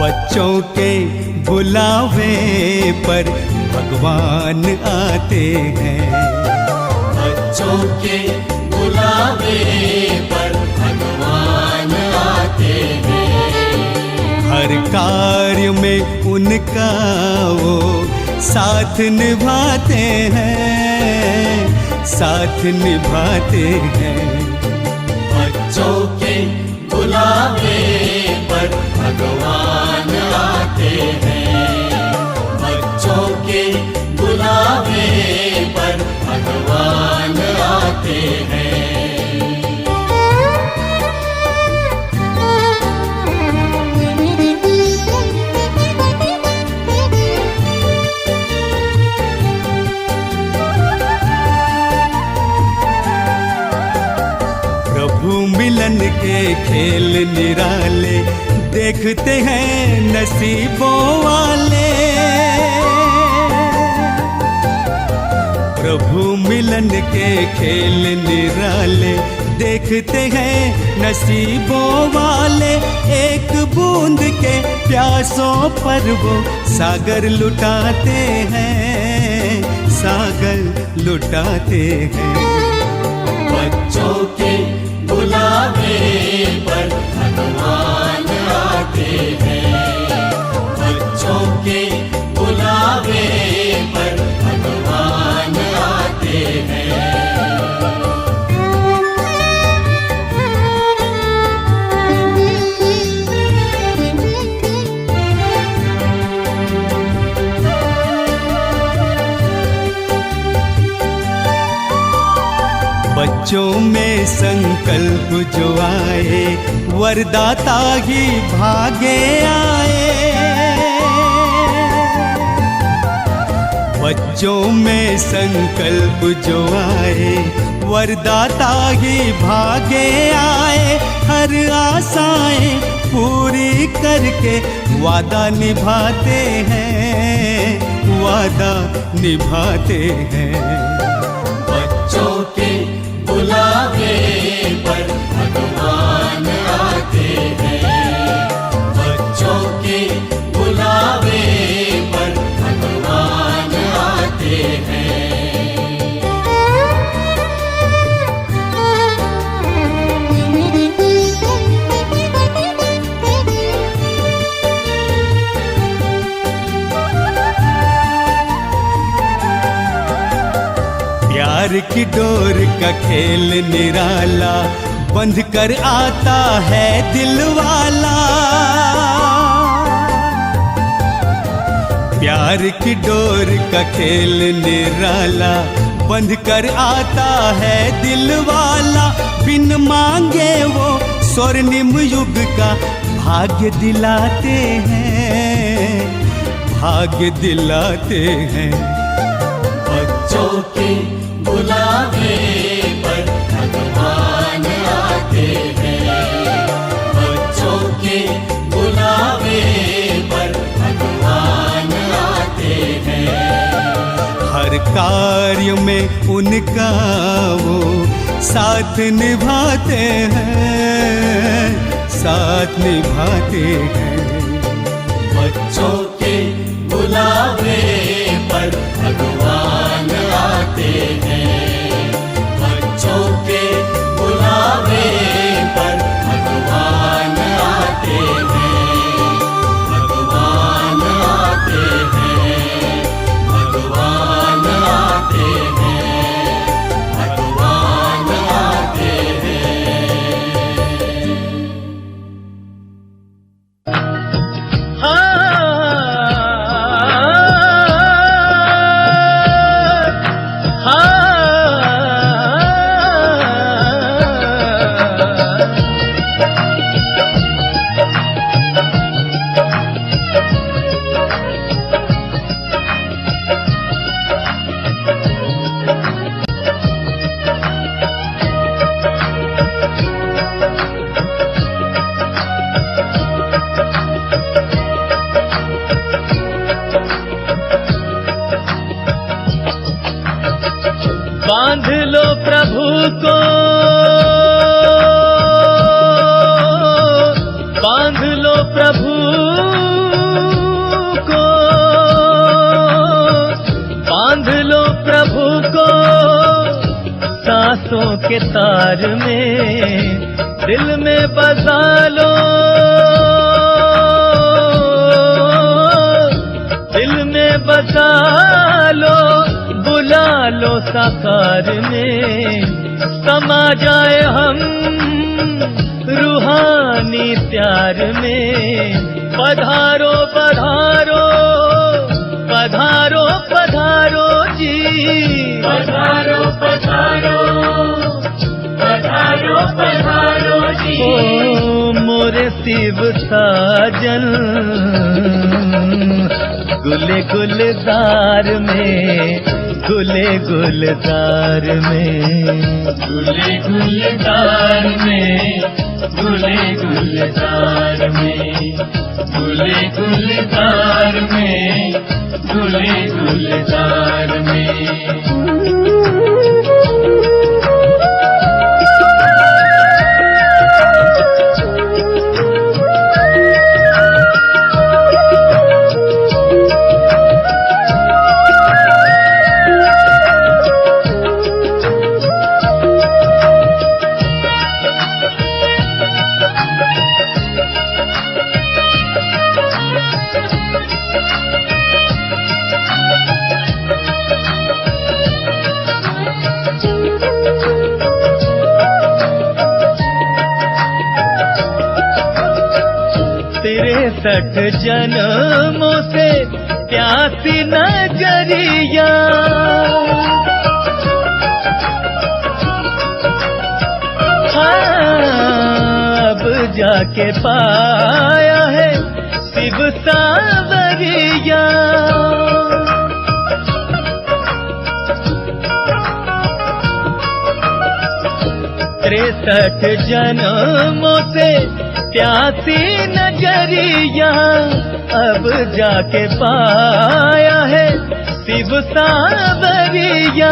बच्चों के बुलावे पर भगवान आते हैं। बच्चों के बुलावे पर भगवान आते हैं। हर कार्य में उनका वो साथ निभाते हैं, साथ निभाते हैं। बच्चों के बुलावे पर भगवान आते हैं। बच्चों के बुलावे पर भगवान आते हैं। प्रभु मिलन के खेल निराले देखते हैं नसीबों वाले। प्रभु मिलन के खेल निराले देखते हैं नसीबों वाले। एक बूंद के प्यासों पर वो सागर लुटाते हैं, सागर लुटाते हैं। बच्चों के बुलावे पर भगवान आते हैं। बच्चों के बुलावे पर भगवान आते हैं। बच्चों में संकल्प जो आए वरदाता ही भागे आए। बच्चों में संकल्प जो आए वरदाता ही भागे आए। हर आशाएं पूरी करके वादा निभाते हैं, वादा निभाते हैं। बच्चों के बुलावे पर भगवान आते हैं। बच्चों के बुलावे पर भगवान आते हैं। प्यार की डोर का खेल निराला बंध कर आता है दिल वाला। प्यार की डोर का खेल निराला बंध कर आता है दिल वाला। बिन मांगे वो स्वर्णिम युग का भाग्य दिलाते हैं, भाग्य दिलाते हैं। बच्चों के बुलावे पर भगवान आते हैं। बच्चों के बुलावे पर भगवान आते हैं। हर कार्य में उनका वो साथ निभाते हैं, साथ निभाते हैं। बच्चों के बुलावे पर भगवान आते हैं। बच्चों के बुलावे पर भगवान आते हैं। भगवान आते हैं। भगवान आते हैं। भगवान आते हैं। के तार में दिल में बसा लो, दिल में बसा लो, बुला लो साकार में, समा जाए हम रूहानी प्यार में। पधारो पधारो पधारो पधारो जी, पधारो पधारो पधारो पधारो जी। ओ मोरे शिव साजन गुले गुलजार में, गुले गुलजार में, गुले गुलजार में, गुले गुलजार में, गुले गुलजार में, गुले गुलजार में। तिरसठ जन्मों से प्यासी नजरिया, अब जाके पाया है शिव सावरिया। 63 जन्मों से प्यासी नजरिया, अब जाके पाया है शिव सावरिया।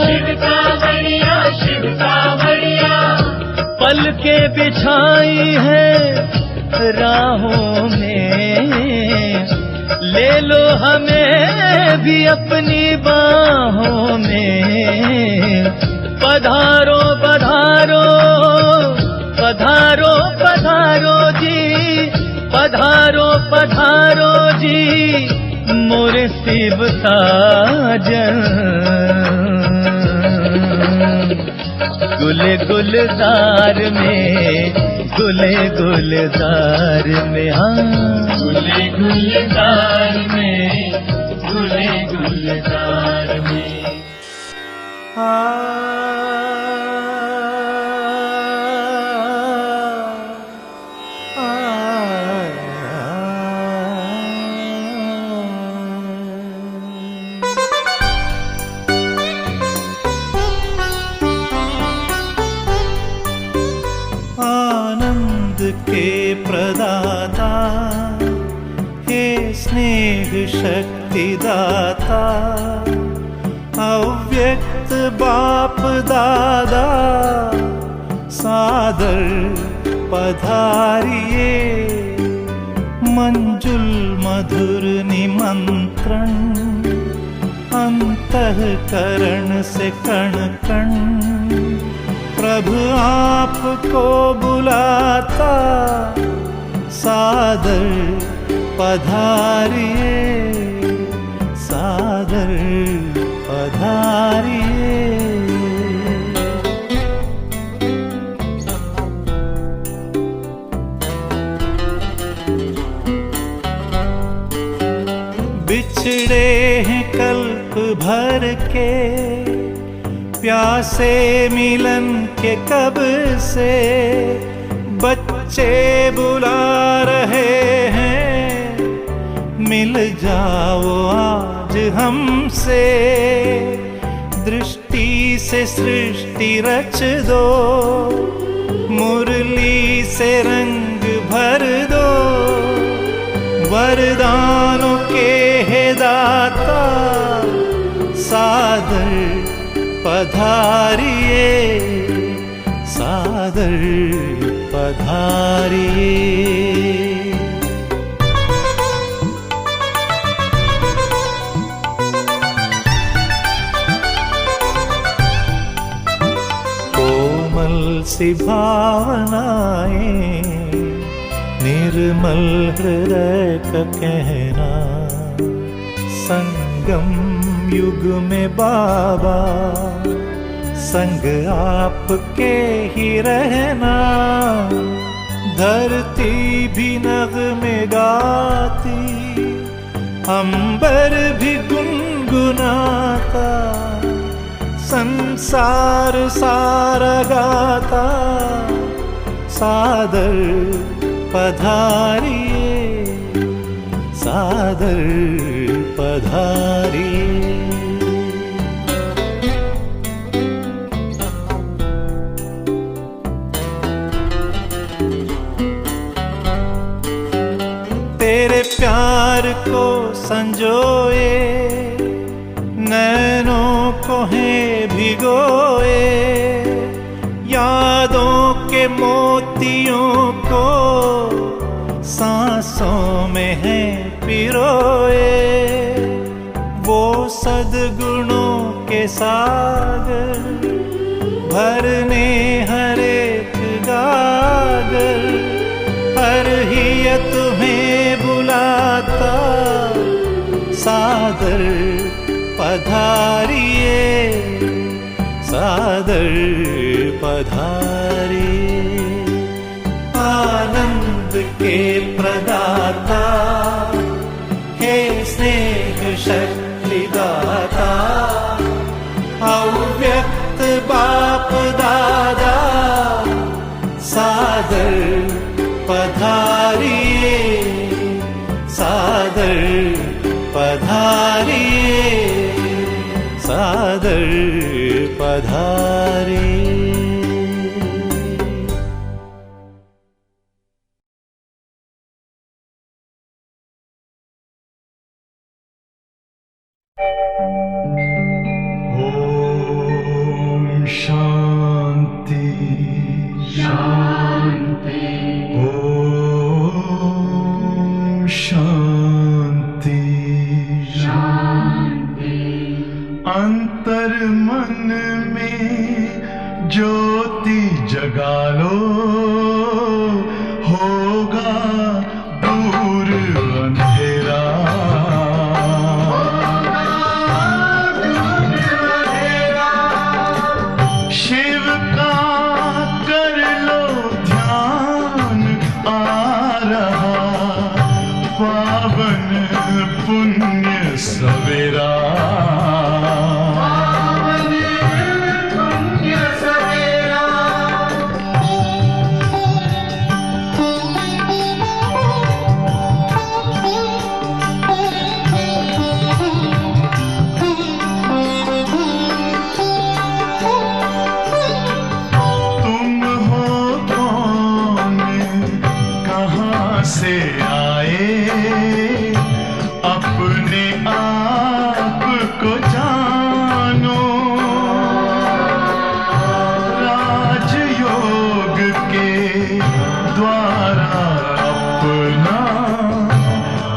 शिव सावरिया, शिव सावरिया, पल के बिछाई है राहों में, ले लो हमें भी अपनी बाहों में। पधारो पधारो पधारो पधारो जी, पधारो पधारो जी, मोरे शिव साजन गुले गुलजार में, गुले गुलजार में, हाँ गुले गुलजार में, गुले गुलजार में। आनंद के प्रदाता, हे स्नेह शक्ति दाता, अव्यक्त बाप दादा सादर पधारिए। मंजुल मधुर निमंत्रण, अंतःकरण से कण कण प्रभु आपको बुलाता। सादर पधारिए, सादर पधारिए। बिछड़े हैं कल्प भर के, प्यासे मिलन के कब से। बच्चे बुला रहे हैं, मिल जाओ आज हमसे। दृष्टि से सृष्टि रच दो, मुरली से रंग भर दो। वरदानों के हे दाता, सादर पधारिए, सादर पधारिए। सी भावनाएं, निर्मल हृदय का कहना, संगम युग में बाबा संग आपके ही रहना। धरती भी नग़्मे गाती, अंबर भी गुनगुनाता, संसार सारा गाता, सादर पधारिए, सादर पधारिए। तेरे प्यार को संजोए, नैनों को है भिगोए, यादों के मोतियों को सांसों में है पिरोए। वो सद्गुणों के सागर भरने हर एक गागर, हर हिया तुम्हें बुलाता, सादर पधारिए, सादर पधारिए। आनंद के प्रदाता, हे स्नेह शक्ति दाता, अव्यक्त बाप दादा, सादर पधारिए, सादर पधारिए, सादर पधारिए। ओम शांति शांति ओम शांति शांति। अंतर मन में ज्योति जगा लो, होगा दूर अंधेरा। शिव का कर लो ध्यान, आ रहा पावन पुण्य सवेरा। से आए, अपने आप को जानो, राजयोग के द्वारा अपना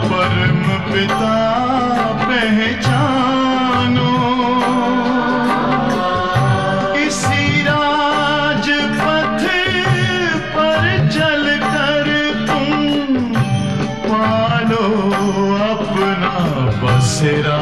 परम पिता पहचानो। इसी राजपथ पर चलकर पालो अपना बसेरा।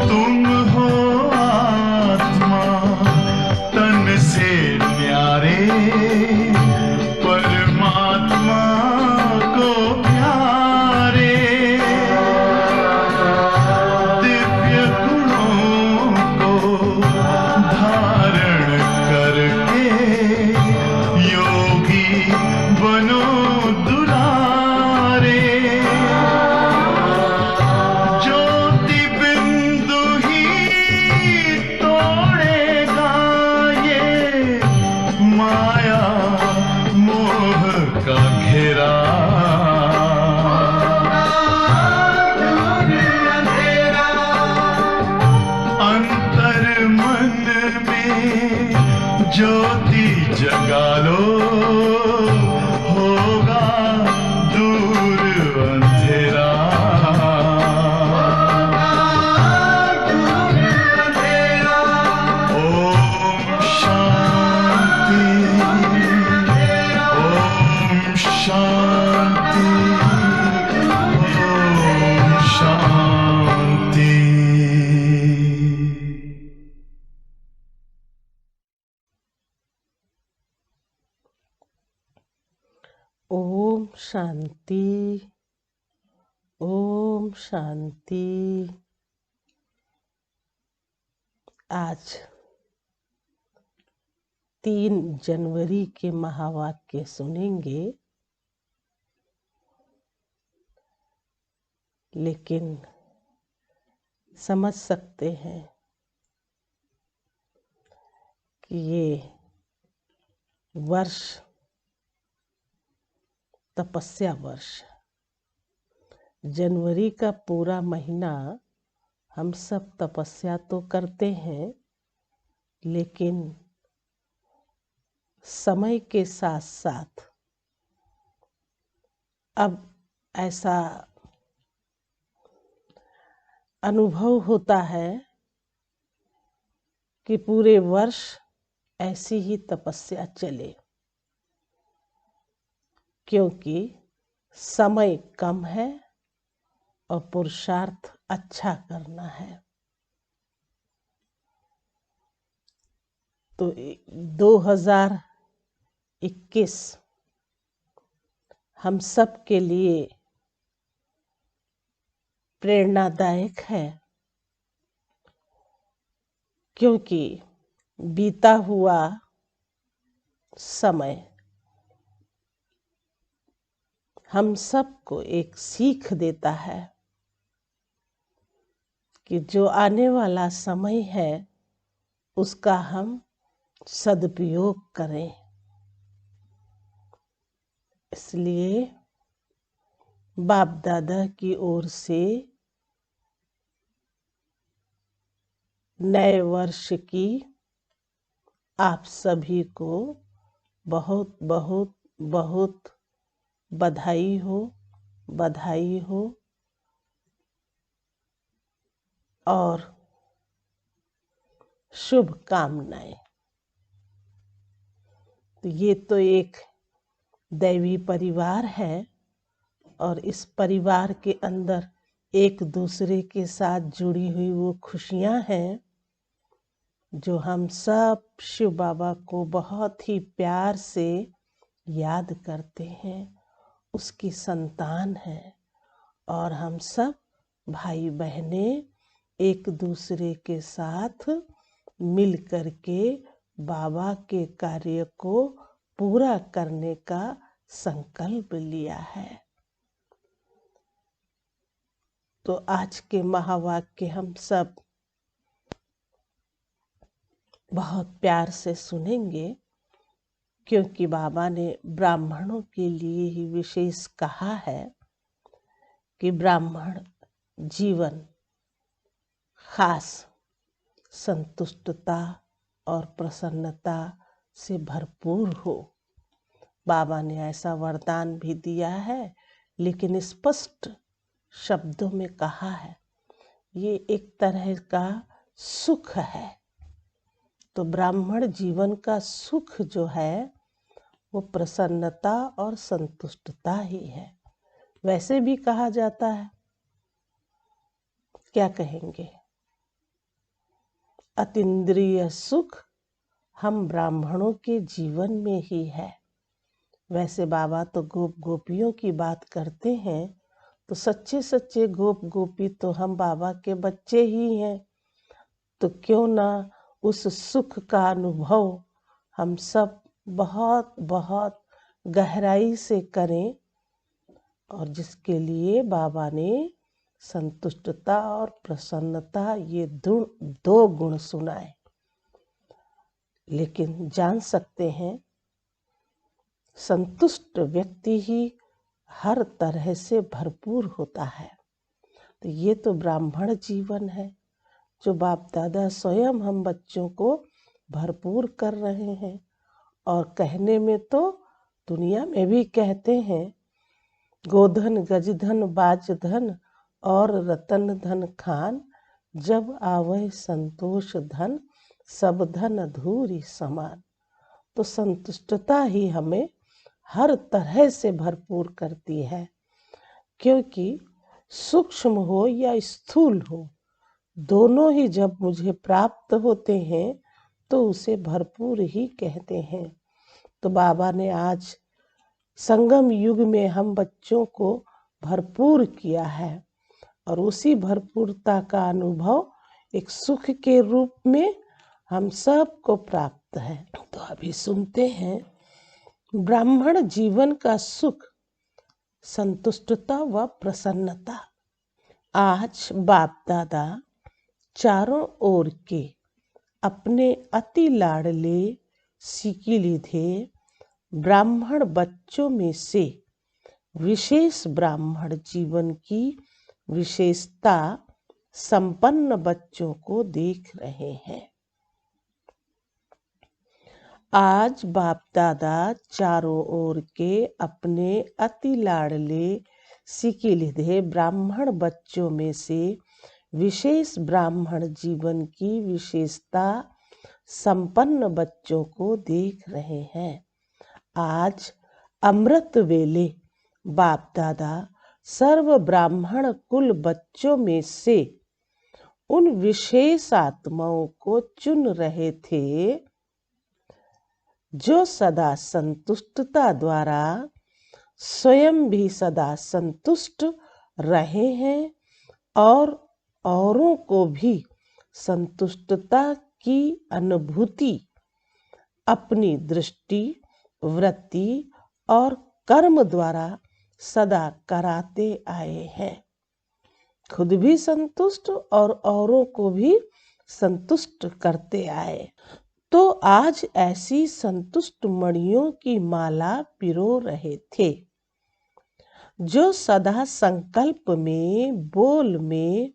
तुम हो आत्मा तन से न्यारे, परमात्मा को प्यारे। दिव्य गुणों को धारण करके योगी बनो दुलारे। ज्योति बिंदु ही तोड़ेगा ये माया मोह का घेरा। अंत ओम शांति। ओम शांति। आज 3 जनवरी के महावाक्य सुनेंगे, लेकिन समझ सकते हैं कि ये वर्ष तपस्या वर्ष। जनवरी का पूरा महीना हम सब तपस्या तो करते हैं, लेकिन समय के साथ साथ अब ऐसा अनुभव होता है कि पूरे वर्ष ऐसी ही तपस्या चले, क्योंकि समय कम है और पुरुषार्थ अच्छा करना है। तो 2021 हम सब के लिए प्रेरणादायक है, क्योंकि बीता हुआ समय हम सबको एक सीख देता है कि जो आने वाला समय है उसका हम सदुपयोग करें। इसलिए बाप दादा की ओर से नए वर्ष की आप सभी को बहुत बहुत बहुत बधाई हो, बधाई हो। और शुभकामनाएं। तो ये तो एक दैवी परिवार है, और इस परिवार के अंदर एक दूसरे के साथ जुड़ी हुई वो खुशियां हैं जो हम सब शिव बाबा को बहुत ही प्यार से याद करते हैं। उसकी संतान है, और हम सब भाई बहने एक दूसरे के साथ मिल करके बाबा के कार्य को पूरा करने का संकल्प लिया है। तो आज के महावाक्य हम सब बहुत प्यार से सुनेंगे, क्योंकि बाबा ने ब्राह्मणों के लिए ही विशेष कहा है कि ब्राह्मण जीवन खास संतुष्टता और प्रसन्नता से भरपूर हो। बाबा ने ऐसा वरदान भी दिया है, लेकिन स्पष्ट शब्दों में कहा है। ये एक तरह का सुख है। तो ब्राह्मण जीवन का सुख जो है वो प्रसन्नता और संतुष्टता ही है। वैसे भी कहा जाता है, क्या कहेंगे, अतीन्द्रिय सुख हम ब्राह्मणों के जीवन में ही है। वैसे बाबा तो गोप गोपियों की बात करते हैं, तो सच्चे सच्चे गोप गोपी तो हम बाबा के बच्चे ही हैं। तो क्यों ना उस सुख का अनुभव हम सब बहुत बहुत गहराई से करें, और जिसके लिए बाबा ने संतुष्टता और प्रसन्नता ये दो गुण सुनाए। लेकिन जान सकते हैं, संतुष्ट व्यक्ति ही हर तरह से भरपूर होता है। तो ये तो ब्राह्मण जीवन है जो बाप दादा स्वयं हम बच्चों को भरपूर कर रहे हैं। और कहने में तो दुनिया में भी कहते हैं, गोधन गजधन बाजधन और रतन धन खान, जब आवे संतोष धन सब धन धूरी समान। तो संतुष्टता ही हमें हर तरह से भरपूर करती है, क्योंकि सूक्ष्म हो या स्थूल हो, दोनों ही जब मुझे प्राप्त होते हैं तो उसे भरपूर ही कहते हैं। तो बाबा ने आज संगम युग में हम बच्चों को भरपूर किया है और उसी भरपूरता का अनुभव एक सुख के रूप में हम सबको प्राप्त है। तो अभी सुनते हैं ब्राह्मण जीवन का सुख, संतुष्टता व प्रसन्नता। आज बाप दादा चारों ओर के अपने अति लाडले सिकिलिधे ब्राह्मण बच्चों में से विशेष ब्राह्मण जीवन की विशेषता संपन्न बच्चों को देख रहे हैं। आज बाप दादा चारों ओर के अपने अति लाडले सिकिलिधे ब्राह्मण बच्चों में से विशेष ब्राह्मण जीवन की विशेषता संपन्न बच्चों को देख रहे हैं। आज अमृत वेले बाप दादा सर्व ब्राह्मण कुल बच्चों में से उन विशेष आत्माओं को चुन रहे थे जो सदा संतुष्टता द्वारा स्वयं भी सदा संतुष्ट रहे हैं और औरों को भी संतुष्टता की अनुभूति अपनी दृष्टि, वृत्ति और कर्म द्वारा सदा कराते आए हैं। खुद भी संतुष्ट और औरों को भी संतुष्ट करते आए। तो आज ऐसी संतुष्ट मणियों की माला पिरो रहे थे जो सदा संकल्प में, बोल में,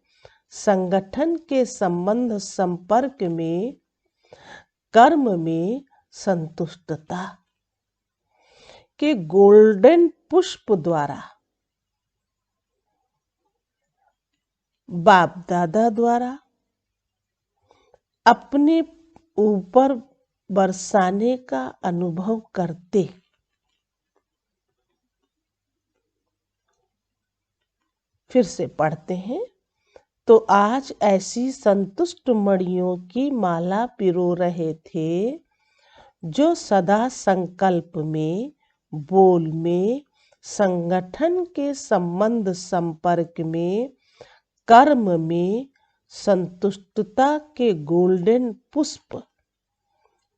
संगठन के संबंध संपर्क में, कर्म में संतुष्टता के गोल्डन पुष्प द्वारा बाप दादा द्वारा अपने ऊपर बरसाने का अनुभव करते। फिर से पढ़ते हैं। तो आज ऐसी संतुष्ट मणियों की माला पिरो रहे थे जो सदा संकल्प में, बोल में, संगठन के संबंध संपर्क में, कर्म में संतुष्टता के गोल्डन पुष्प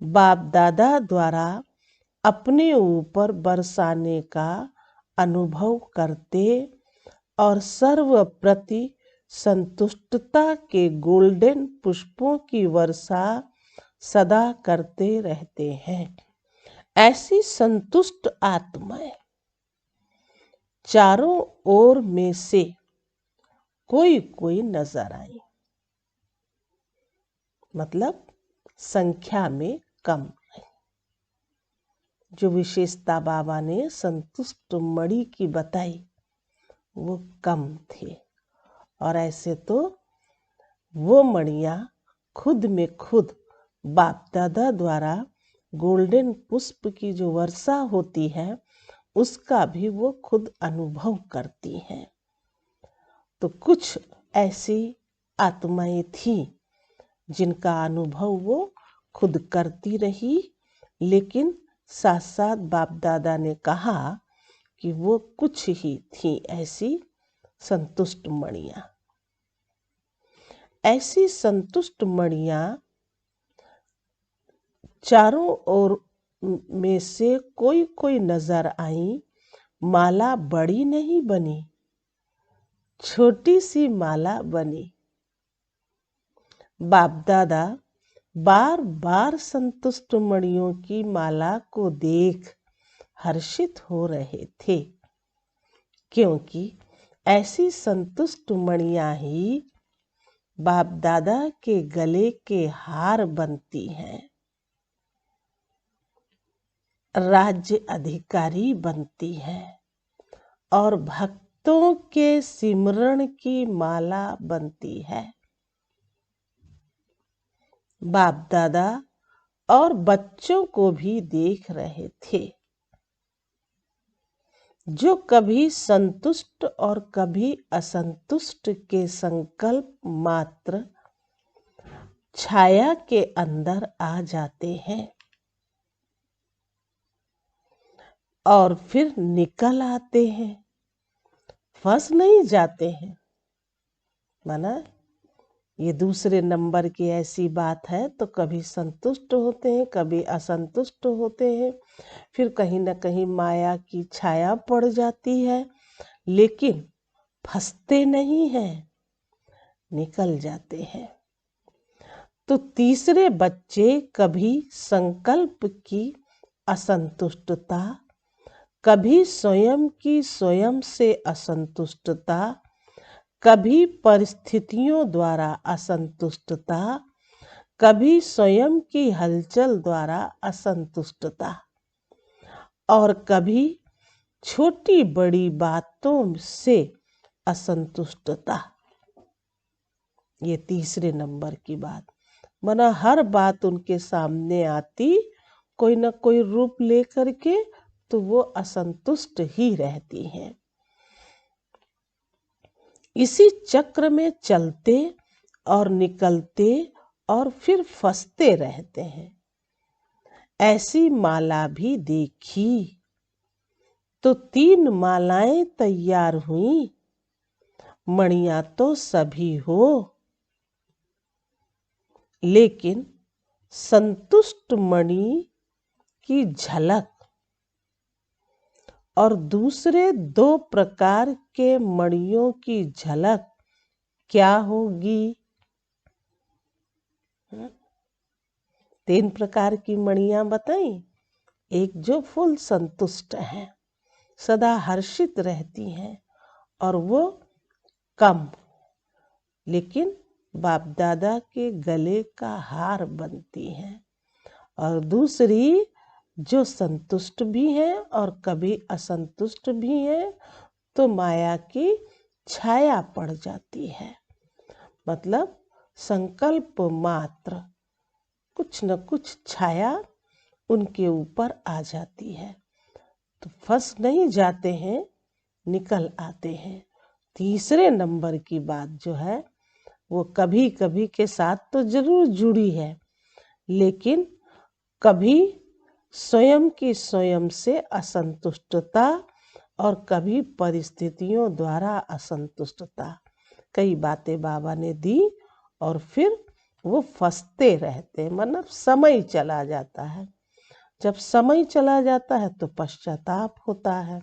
बाप दादा द्वारा अपने ऊपर बरसाने का अनुभव करते और सर्व प्रति संतुष्टता के गोल्डन पुष्पों की वर्षा सदा करते रहते हैं। ऐसी संतुष्ट आत्माएं चारों ओर में से कोई नजर आई, मतलब संख्या में कम नहीं। जो विशेषता बाबा ने संतुष्ट मणि की बताई वो कम थे और ऐसे तो वो मणियां खुद में खुद बाप दादा द्वारा गोल्डन पुष्प की जो वर्षा होती है उसका भी वो खुद अनुभव करती हैं। तो कुछ ऐसी आत्माएं थी जिनका अनुभव वो खुद करती रही, लेकिन साथ साथ बाप दादा ने कहा कि वो कुछ ही थी ऐसी संतुष्ट मणियां। ऐसी संतुष्ट मणियां चारों ओर में से कोई नजर आई। माला बड़ी नहीं बनी, छोटी सी माला बनी। बाप दादा बार बार संतुष्ट मणियों की माला को देख हर्षित हो रहे थे, क्योंकि ऐसी संतुष्ट मणियां ही बाप दादा के गले के हार बनती हैं, राज्य अधिकारी बनती हैं और भक्तों के सिमरण की माला बनती है। बाप दादा और बच्चों को भी देख रहे थे जो कभी संतुष्ट और कभी असंतुष्ट के संकल्प मात्र छाया के अंदर आ जाते हैं। और फिर निकल आते हैं, फंस नहीं जाते हैं। माना ये दूसरे नंबर की ऐसी बात है तो कभी संतुष्ट होते हैं, कभी असंतुष्ट होते हैं, फिर कहीं ना कहीं माया की छाया पड़ जाती है, लेकिन फंसते नहीं हैं, निकल जाते हैं। तो तीसरे बच्चे कभी संकल्प की असंतुष्टता, कभी स्वयं की स्वयं से असंतुष्टता, कभी परिस्थितियों द्वारा असंतुष्टता, कभी स्वयं की हलचल द्वारा असंतुष्टता, और कभी छोटी बड़ी बातों से असंतुष्टता। ये तीसरे नंबर की बात। माना हर बात उनके सामने आती कोई न कोई रूप लेकर के, तो वो असंतुष्ट ही रहती हैं। इसी चक्र में चलते और निकलते और फिर फंसते रहते हैं। ऐसी माला भी देखी तो 3 मालाएं तैयार हुई, मणियां तो सभी हो, लेकिन संतुष्ट मणि की झलक और दूसरे 2 प्रकार के मणियों की झलक क्या होगी? 3 प्रकार की मणियां बताई। एक जो फुल संतुष्ट है, सदा हर्षित रहती हैं और वो कम, लेकिन बाप दादा के गले का हार बनती हैं। और दूसरी जो संतुष्ट भी है और कभी असंतुष्ट भी है, तो माया की छाया पड़ जाती है। मतलब संकल्प मात्र कुछ न कुछ छाया उनके ऊपर आ जाती है, तो फंस नहीं जाते हैं, निकल आते हैं। तीसरे नंबर की बात जो है वो कभी कभी के साथ तो जरूर जुड़ी है, लेकिन कभी स्वयं की स्वयं से असंतुष्टता और कभी परिस्थितियों द्वारा असंतुष्टता। कई बातें बाबा ने दी और फिर वो फंसते रहते, मतलब समय चला जाता है। जब समय चला जाता है तो पश्चाताप होता है।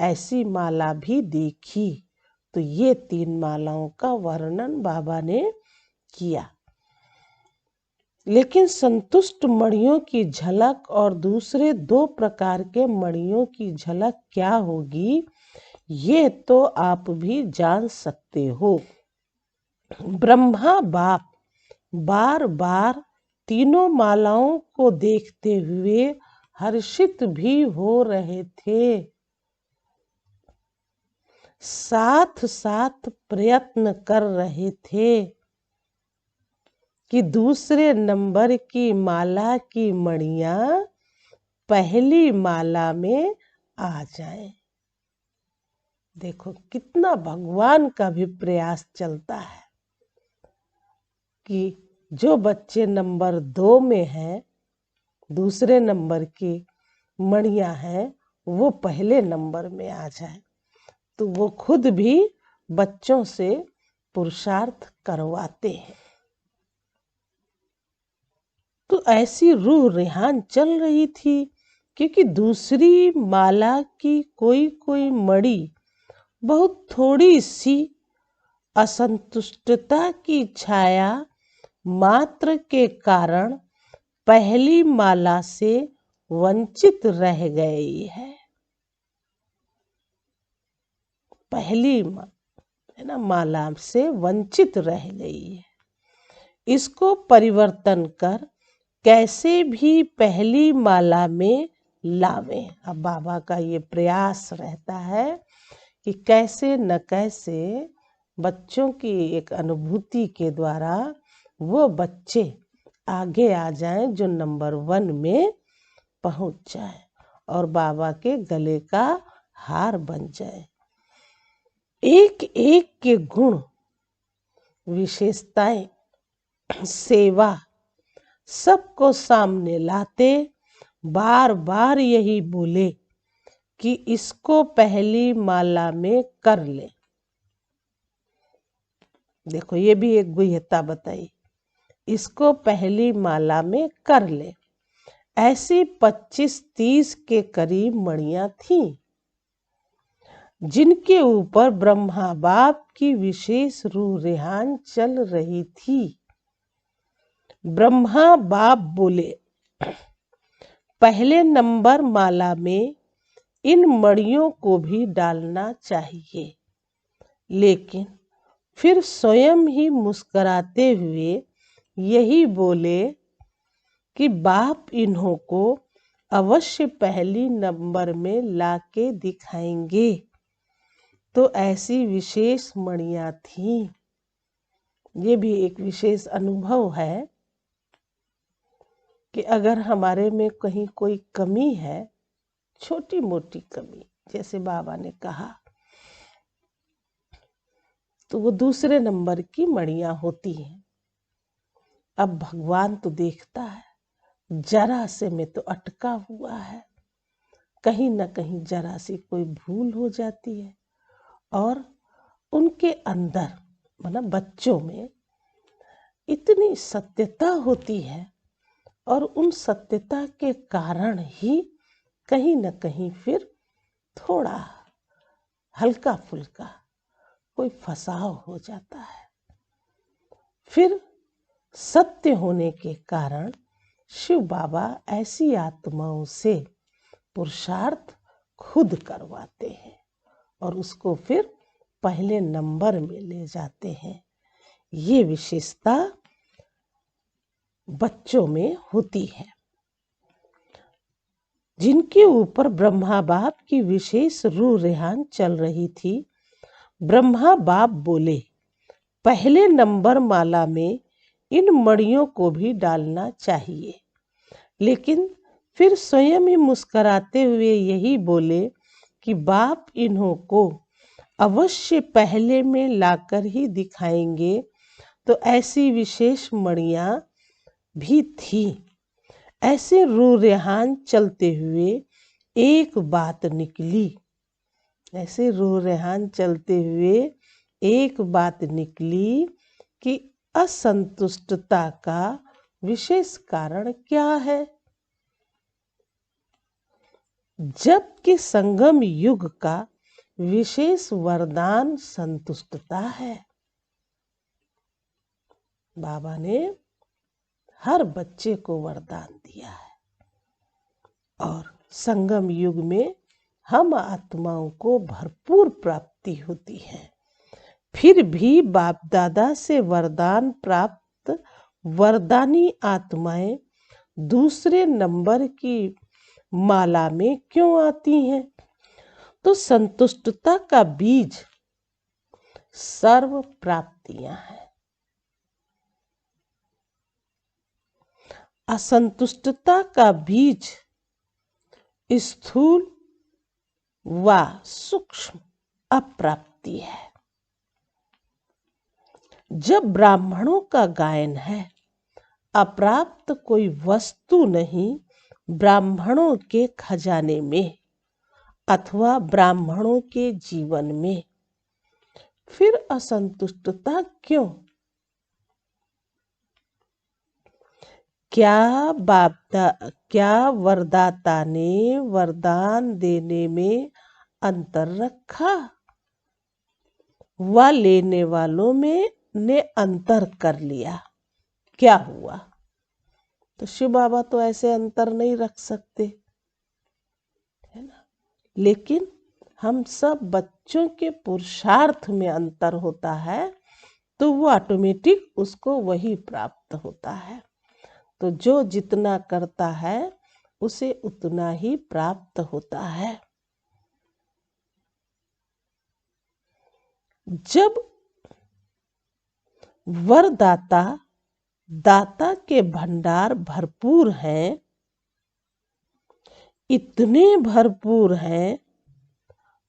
ऐसी माला भी देखी। तो ये 3 मालाओं का वर्णन बाबा ने किया। लेकिन संतुष्ट मणियों की झलक और दूसरे 2 प्रकार के मणियों की झलक क्या होगी, ये तो आप भी जान सकते हो। ब्रह्मा बाप बार बार तीनों मालाओं को देखते हुए हर्षित भी हो रहे थे, साथ साथ प्रयत्न कर रहे थे कि दूसरे नंबर की माला की मणियां पहली माला में आ जाएं। देखो कितना भगवान का भी प्रयास चलता है कि जो बच्चे नंबर 2 में हैं, दूसरे नंबर की मणियां हैं, वो पहले नंबर में आ जाए। तो वो खुद भी बच्चों से पुरुषार्थ करवाते हैं। तो ऐसी रूह रेहान चल रही थी, क्योंकि दूसरी माला की कोई कोई मणि बहुत थोड़ी सी असंतुष्टता की छाया मात्र के कारण पहली माला से वंचित रह गई है। पहली माला से वंचित रह गई है। इसको परिवर्तन कर कैसे भी पहली माला में लावें। अब बाबा का ये प्रयास रहता है कि कैसे न कैसे बच्चों की एक अनुभूति के द्वारा वो बच्चे आगे आ जाएं जो नंबर 1 में पहुंच जाए और बाबा के गले का हार बन जाए। एक एक के गुण, विशेषताएं, सेवा सबको सामने लाते बार बार यही बोले कि इसको पहली माला में कर ले। देखो ये भी एक गुह्यता बताई, इसको पहली माला में कर ले। ऐसी 25-30 के करीब मणियां थीं, जिनके ऊपर ब्रह्मा बाप की विशेष रूह रेहान चल रही थी। ब्रह्मा बाप बोले, पहले नंबर माला में इन मणियों को भी डालना चाहिए। लेकिन फिर स्वयं ही मुस्कुराते हुए यही बोले कि बाप इन्हों को अवश्य पहली नंबर में लाके दिखाएंगे। तो ऐसी विशेष मणियां थीं। ये भी एक विशेष अनुभव है कि अगर हमारे में कहीं कोई कमी है, छोटी मोटी कमी, जैसे बाबा ने कहा, तो वो दूसरे नंबर की मणियां होती हैं। अब भगवान तो देखता है, जरा से में तो अटका हुआ है, कहीं ना कहीं जरा सी कोई भूल हो जाती है और उनके अंदर मतलब बच्चों में इतनी सत्यता होती है और उन सत्यता के कारण ही कहीं न कहीं फिर थोड़ा हल्का फुल्का कोई फसाव हो जाता है। फिर सत्य होने के कारण शिव बाबा ऐसी आत्माओं से पुरुषार्थ खुद करवाते हैं और उसको फिर पहले नंबर में ले जाते हैं। ये विशेषता बच्चों में होती है, जिनके ऊपर ब्रह्मा बाप की विशेष रूह रेहान चल रही थी। ब्रह्मा बाप बोले, पहले नंबर माला में इन मणियों को भी डालना चाहिए। लेकिन फिर स्वयं ही मुस्कुराते हुए यही बोले कि बाप इन्हों को अवश्य पहले में लाकर ही दिखाएंगे। तो ऐसी विशेष मणियां भी थी। ऐसे रूह रेहान चलते हुए एक बात निकली, ऐसे रूह रेहान चलते हुए एक बात निकली कि असंतुष्टता का विशेष कारण क्या है। जबकि संगम युग का विशेष वरदान संतुष्टता है। बाबा ने हर बच्चे को वरदान दिया है और संगम युग में हम आत्माओं को भरपूर प्राप्ति होती है। फिर भी बाप दादा से वरदान प्राप्त वरदानी आत्माएं दूसरे नंबर की माला में क्यों आती हैं? तो संतुष्टता का बीज सर्व प्राप्तियां हैं। असंतुष्टता का बीज स्थूल व सूक्ष्म अप्राप्ति है। जब ब्राह्मणों का गायन है, अप्राप्त कोई वस्तु नहीं ब्राह्मणों के खजाने में अथवा ब्राह्मणों के जीवन में, फिर असंतुष्टता क्यों? क्या वरदाता ने वरदान देने में अंतर रखा व लेने वालों में ने अंतर कर लिया? क्या हुआ? तो शिव बाबा तो ऐसे अंतर नहीं रख सकते, है ना। लेकिन हम सब बच्चों के पुरुषार्थ में अंतर होता है, तो वो ऑटोमेटिक उसको वही प्राप्त होता है। तो जो जितना करता है उसे उतना ही प्राप्त होता है। जब वरदाता दाता के भंडार भरपूर हैं, इतने भरपूर हैं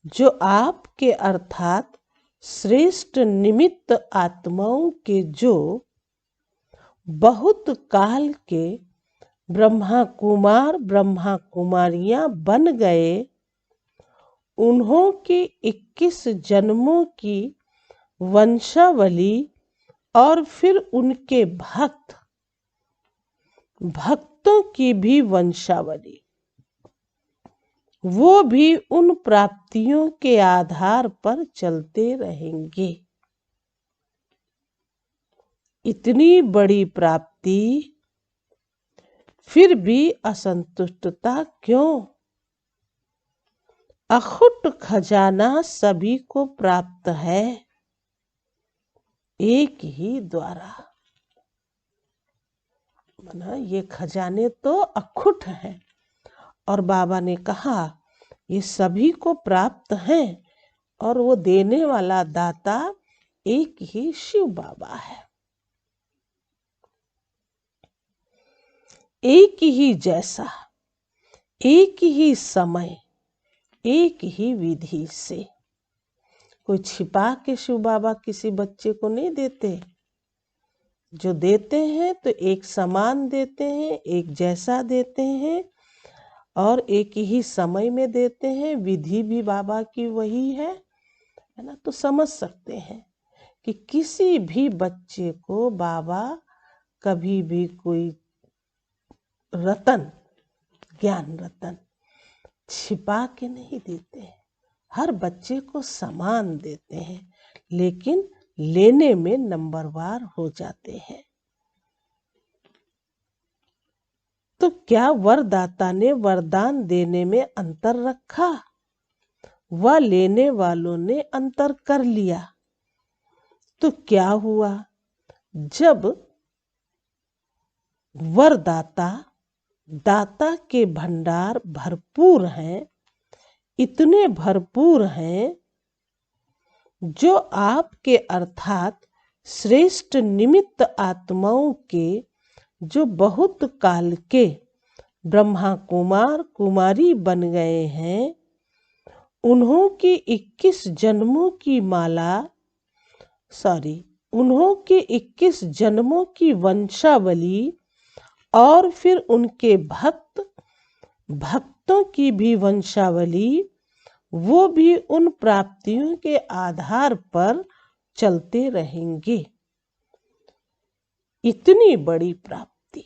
जो आपके अर्थात श्रेष्ठ निमित्त आत्माओं के जो बहुत काल के ब्रह्मा कुमार ब्रह्मा कुमारियां बन गए उन्हों के 21 जन्मों की वंशावली और फिर उनके भक्तों की भी वंशावली, वो भी उन प्राप्तियों के आधार पर चलते रहेंगे। इतनी बड़ी प्राप्ति, फिर भी असंतुष्टता क्यों? अखुट खजाना सभी को प्राप्त है, एक ही द्वारा। माना ये खजाने तो अखुट हैं, और बाबा ने कहा ये सभी को प्राप्त हैं, और वो देने वाला दाता एक ही शिव बाबा है। एक ही जैसा, एक ही समय, एक ही विधि से। कोई छिपा के शिव बाबा किसी बच्चे को नहीं देते। जो देते हैं तो एक समान देते हैं, एक जैसा देते हैं, और एक ही समय में देते हैं। विधि भी बाबा की वही है ना। तो समझ सकते हैं कि किसी भी बच्चे को बाबा कभी भी कोई रतन, ज्ञान रतन छिपा के नहीं देते। हर बच्चे को समान देते हैं, लेकिन लेने में नंबरवार हो जाते हैं। तो क्या वरदाता ने वरदान देने में अंतर रखा? वह लेने वालों ने अंतर कर लिया। तो क्या हुआ? जब वरदाता, दाता के भंडार भरपूर हैं, इतने भरपूर हैं, जो आपके अर्थात श्रेष्ठ निमित्त आत्माओं के, जो बहुत काल के ब्रह्मा कुमार कुमारी बन गए हैं, उन्हों की 21 जन्मों की माला, उन्हों के 21 जन्मों की वंशावली, और फिर उनके भक्तों की भी वंशावली, वो भी उन प्राप्तियों के आधार पर चलते रहेंगे। इतनी बड़ी प्राप्ति,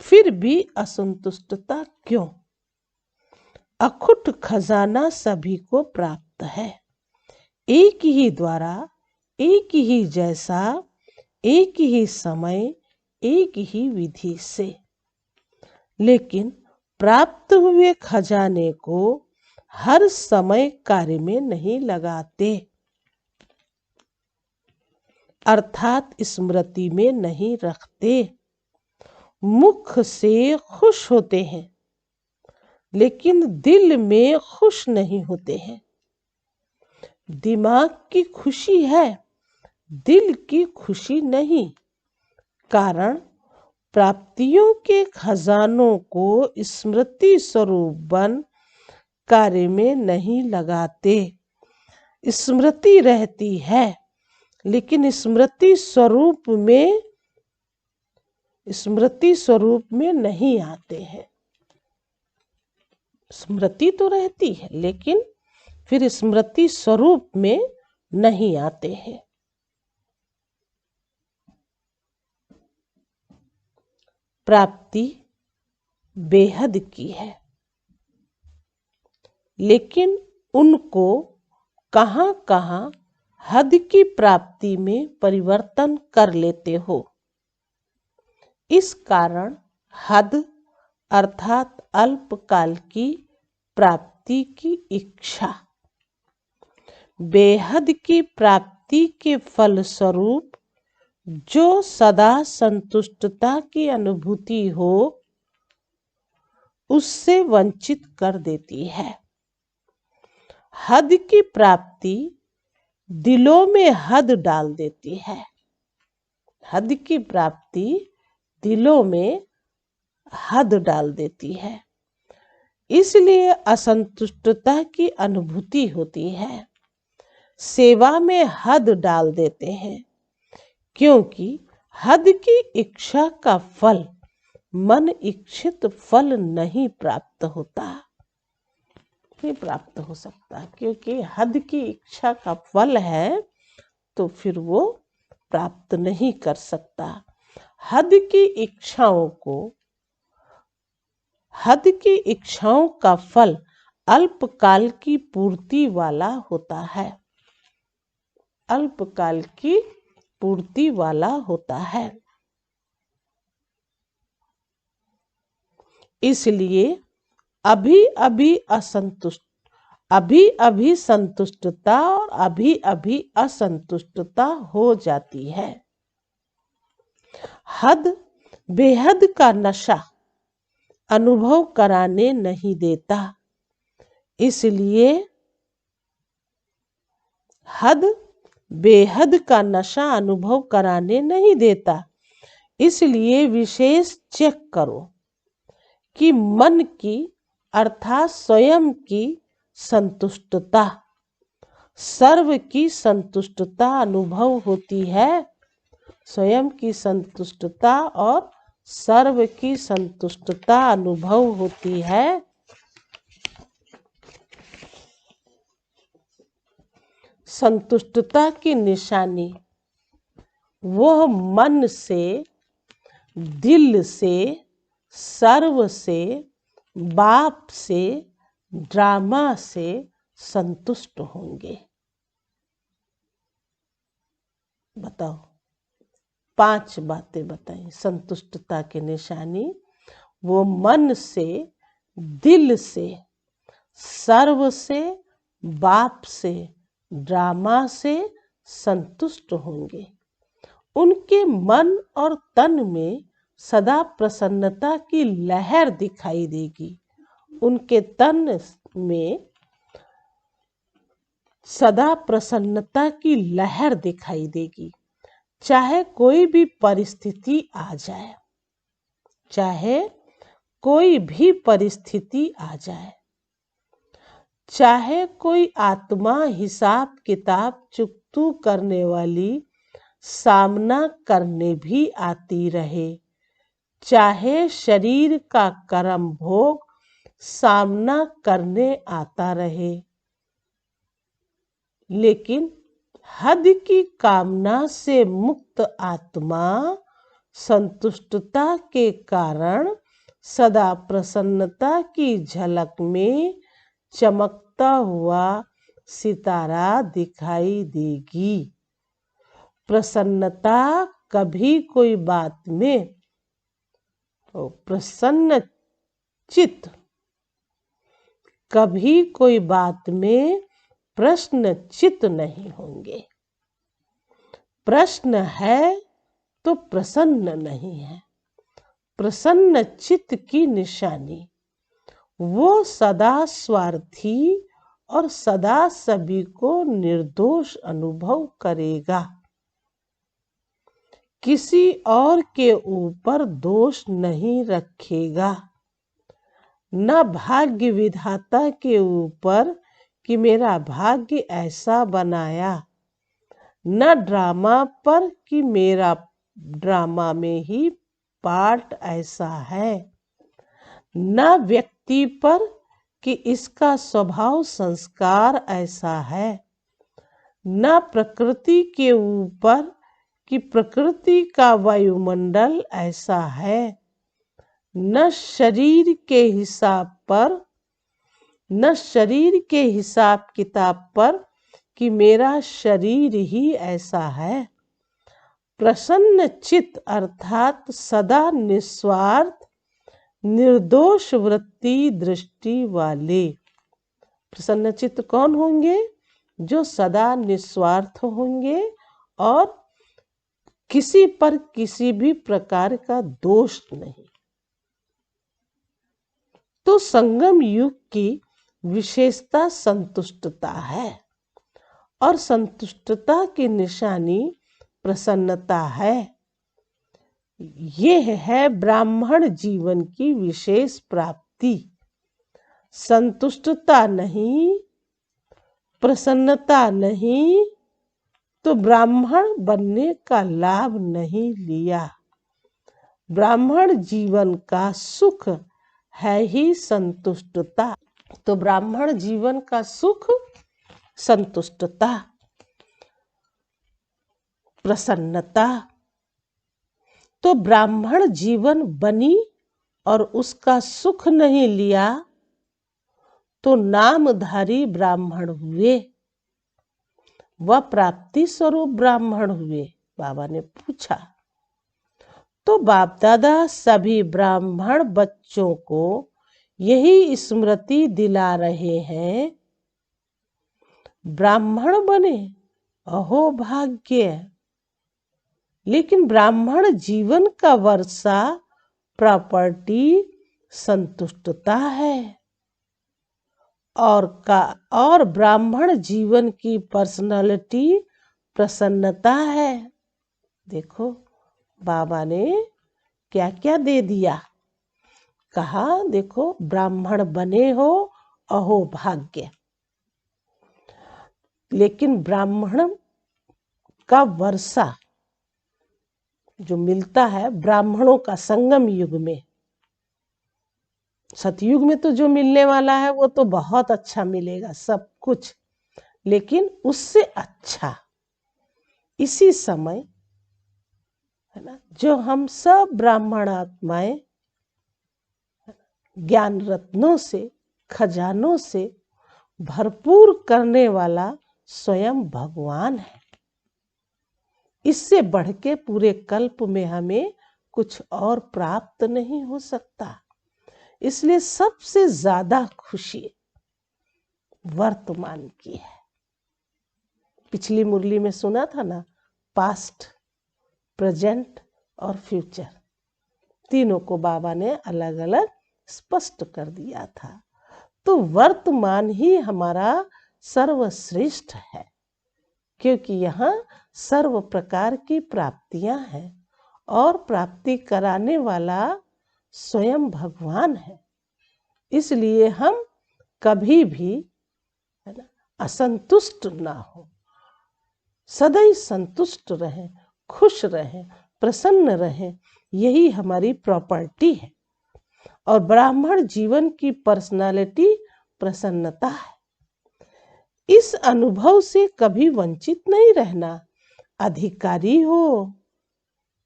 फिर भी असंतुष्टता क्यों? अखुट खजाना सभी को प्राप्त है, एक ही द्वारा, एक ही जैसा, एक ही समय, एक ही विधि से। लेकिन प्राप्त हुए खजाने को हर समय कार्य में नहीं लगाते, अर्थात स्मृति में नहीं रखते। मुख से खुश होते हैं, लेकिन दिल में खुश नहीं होते हैं। दिमाग की खुशी है, दिल की खुशी नहीं। कारण प्राप्तियों के खजानों को स्मृति स्वरूप बन कार्य में नहीं लगाते। स्मृति रहती है, लेकिन स्मृति स्वरूप में नहीं आते हैं। स्मृति तो रहती है, लेकिन फिर स्मृति स्वरूप में नहीं आते हैं। प्राप्ति बेहद की है, लेकिन उनको कहां कहां हद की प्राप्ति में परिवर्तन कर लेते हो। इस कारण हद अर्थात अल्पकाल की प्राप्ति की इच्छा, बेहद की प्राप्ति के फलस्वरूप जो सदा संतुष्टता की अनुभूति हो, उससे वंचित कर देती है। हद की प्राप्ति दिलों में हद डाल देती है। हद की प्राप्ति दिलों में हद डाल देती है, इसलिए असंतुष्टता की अनुभूति होती है। सेवा में हद डाल देते हैं, क्योंकि हद की इच्छा का फल मन इच्छित फल नहीं प्राप्त होता। नहीं प्राप्त हो सकता, क्योंकि हद की इच्छा का फल है तो फिर वो प्राप्त नहीं कर सकता। हद की इच्छाओं का फल अल्पकाल की पूर्ति वाला होता है, अल्पकाल की पूर्ति वाला होता है। इसलिए अभी अभी संतुष्टता और अभी असंतुष्टता हो जाती है। हद बेहद का नशा अनुभव कराने नहीं देता, इसलिए हद बेहद का नशा अनुभव कराने नहीं देता। इसलिए विशेष चेक करो कि मन की अर्थात स्वयं की संतुष्टता, सर्व की संतुष्टता अनुभव होती है। स्वयं की संतुष्टता और सर्व की संतुष्टता अनुभव होती है। संतुष्टता की निशानी वह मन से, दिल से, सर्व से, बाप से, ड्रामा से संतुष्ट होंगे। बताओ, 5 बातें बताई संतुष्टता की निशानी। वो मन से, दिल से, सर्व से, बाप से, ड्रामा से संतुष्ट होंगे। उनके मन और तन में सदा प्रसन्नता की लहर दिखाई देगी। उनके तन में सदा प्रसन्नता की लहर दिखाई देगी। चाहे कोई भी परिस्थिति आ जाए, चाहे कोई भी परिस्थिति आ जाए, चाहे कोई आत्मा हिसाब किताब चुकतू करने वाली सामना करने भी आती रहे, चाहे शरीर का कर्म भोग सामना करने आता रहे, लेकिन हद की कामना से मुक्त आत्मा संतुष्टता के कारण सदा प्रसन्नता की झलक में चमकता हुआ सितारा दिखाई देगी। प्रसन्नता कभी कोई बात में, प्रसन्न चित्त कभी कोई बात में प्रश्न चित्त नहीं होंगे। प्रश्न है तो प्रसन्न नहीं है। प्रसन्न चित्त की निशानी वो सदा स्वार्थी और सदा सभी को निर्दोष अनुभव करेगा। किसी और के ऊपर दोष नहीं रखेगा। न भाग्य विधाता के ऊपर कि मेरा भाग्य ऐसा बनाया, न ड्रामा पर कि मेरा ड्रामा में ही पार्ट ऐसा है, न व्यक्ति पर कि इसका स्वभाव संस्कार ऐसा है, न प्रकृति के ऊपर कि प्रकृति का वायुमंडल ऐसा है, न शरीर के हिसाब पर, न शरीर के हिसाब किताब पर कि मेरा शरीर ही ऐसा है। प्रसन्न चित्त अर्थात सदा निस्वार्थ निर्दोष वृत्ति दृष्टि वाले। प्रसन्न चित्त कौन होंगे? जो सदा निस्वार्थ होंगे और किसी पर किसी भी प्रकार का दोष नहीं। तो संगम युग की विशेषता संतुष्टता है और संतुष्टता की निशानी प्रसन्नता है। यह है ब्राह्मण जीवन की विशेष प्राप्ति। संतुष्टता नहीं, प्रसन्नता नहीं तो ब्राह्मण बनने का लाभ नहीं लिया। ब्राह्मण जीवन का सुख है ही संतुष्टता। तो ब्राह्मण जीवन का सुख संतुष्टता, प्रसन्नता। तो ब्राह्मण जीवन बनी और उसका सुख नहीं लिया तो नामधारी ब्राह्मण हुए, वह प्राप्ति स्वरूप ब्राह्मण हुए। बाबा ने पूछा। तो बाप दादा सभी ब्राह्मण बच्चों को यही स्मृति दिला रहे हैं, ब्राह्मण बने अहो भाग्य। लेकिन ब्राह्मण जीवन का वर्षा प्रॉपर्टी संतुष्टता है और ब्राह्मण जीवन की पर्सनालिटी प्रसन्नता है। देखो बाबा ने क्या क्या दे दिया। कहा देखो ब्राह्मण बने हो अहो भाग्य। लेकिन ब्राह्मण का वर्षा जो मिलता है ब्राह्मणों का संगम युग में, सतयुग में तो जो मिलने वाला है वो तो बहुत अच्छा मिलेगा सब कुछ, लेकिन उससे अच्छा इसी समय है ना, जो हम सब ब्राह्मण आत्माएं ज्ञान रत्नों से खजानों से भरपूर करने वाला स्वयं भगवान है। इससे बढ़ के पूरे कल्प में हमें कुछ और प्राप्त नहीं हो सकता। इसलिए सबसे ज्यादा खुशी वर्तमान की है। पिछली मुरली में सुना था ना, पास्ट, प्रेजेंट और फ्यूचर, तीनों को बाबा ने अलग अलग स्पष्ट कर दिया था। तो वर्तमान ही हमारा सर्वश्रेष्ठ है, क्योंकि यहाँ सर्व प्रकार की प्राप्तियां हैं और प्राप्ति कराने वाला स्वयं भगवान है। इसलिए हम कभी भी है ना असंतुष्ट ना हो, सदैव संतुष्ट रहें, खुश रहें, प्रसन्न रहें। यही हमारी प्रॉपर्टी है। और ब्राह्मण जीवन की पर्सनालिटी प्रसन्नता है। इस अनुभव से कभी वंचित नहीं रहना। अधिकारी हो।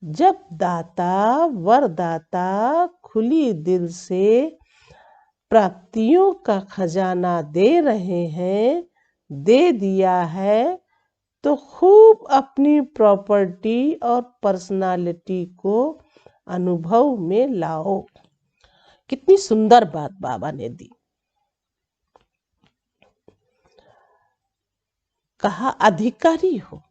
जब दाता वरदाता खुली दिल से प्राप्तियों का खजाना दे रहे हैं, दे दिया है, तो खूब अपनी प्रॉपर्टी और पर्सनालिटी को अनुभव में लाओ। कितनी सुंदर बात बाबा ने दी। कहा अधिकारी हो।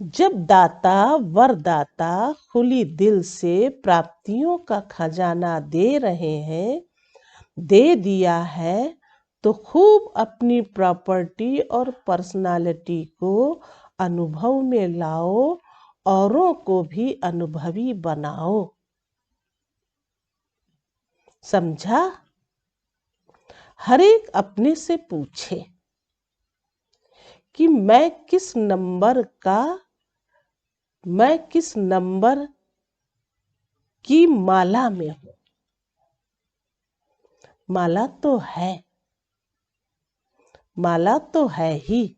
जब दाता वरदाता खुली दिल से प्राप्तियों का खजाना दे रहे हैं, दे दिया है, तो खूब अपनी प्रॉपर्टी और पर्सनालिटी को अनुभव में लाओ, औरों को भी अनुभवी बनाओ। समझा? हर एक अपने से पूछे कि मैं किस नंबर की माला में हूं। माला तो है ही,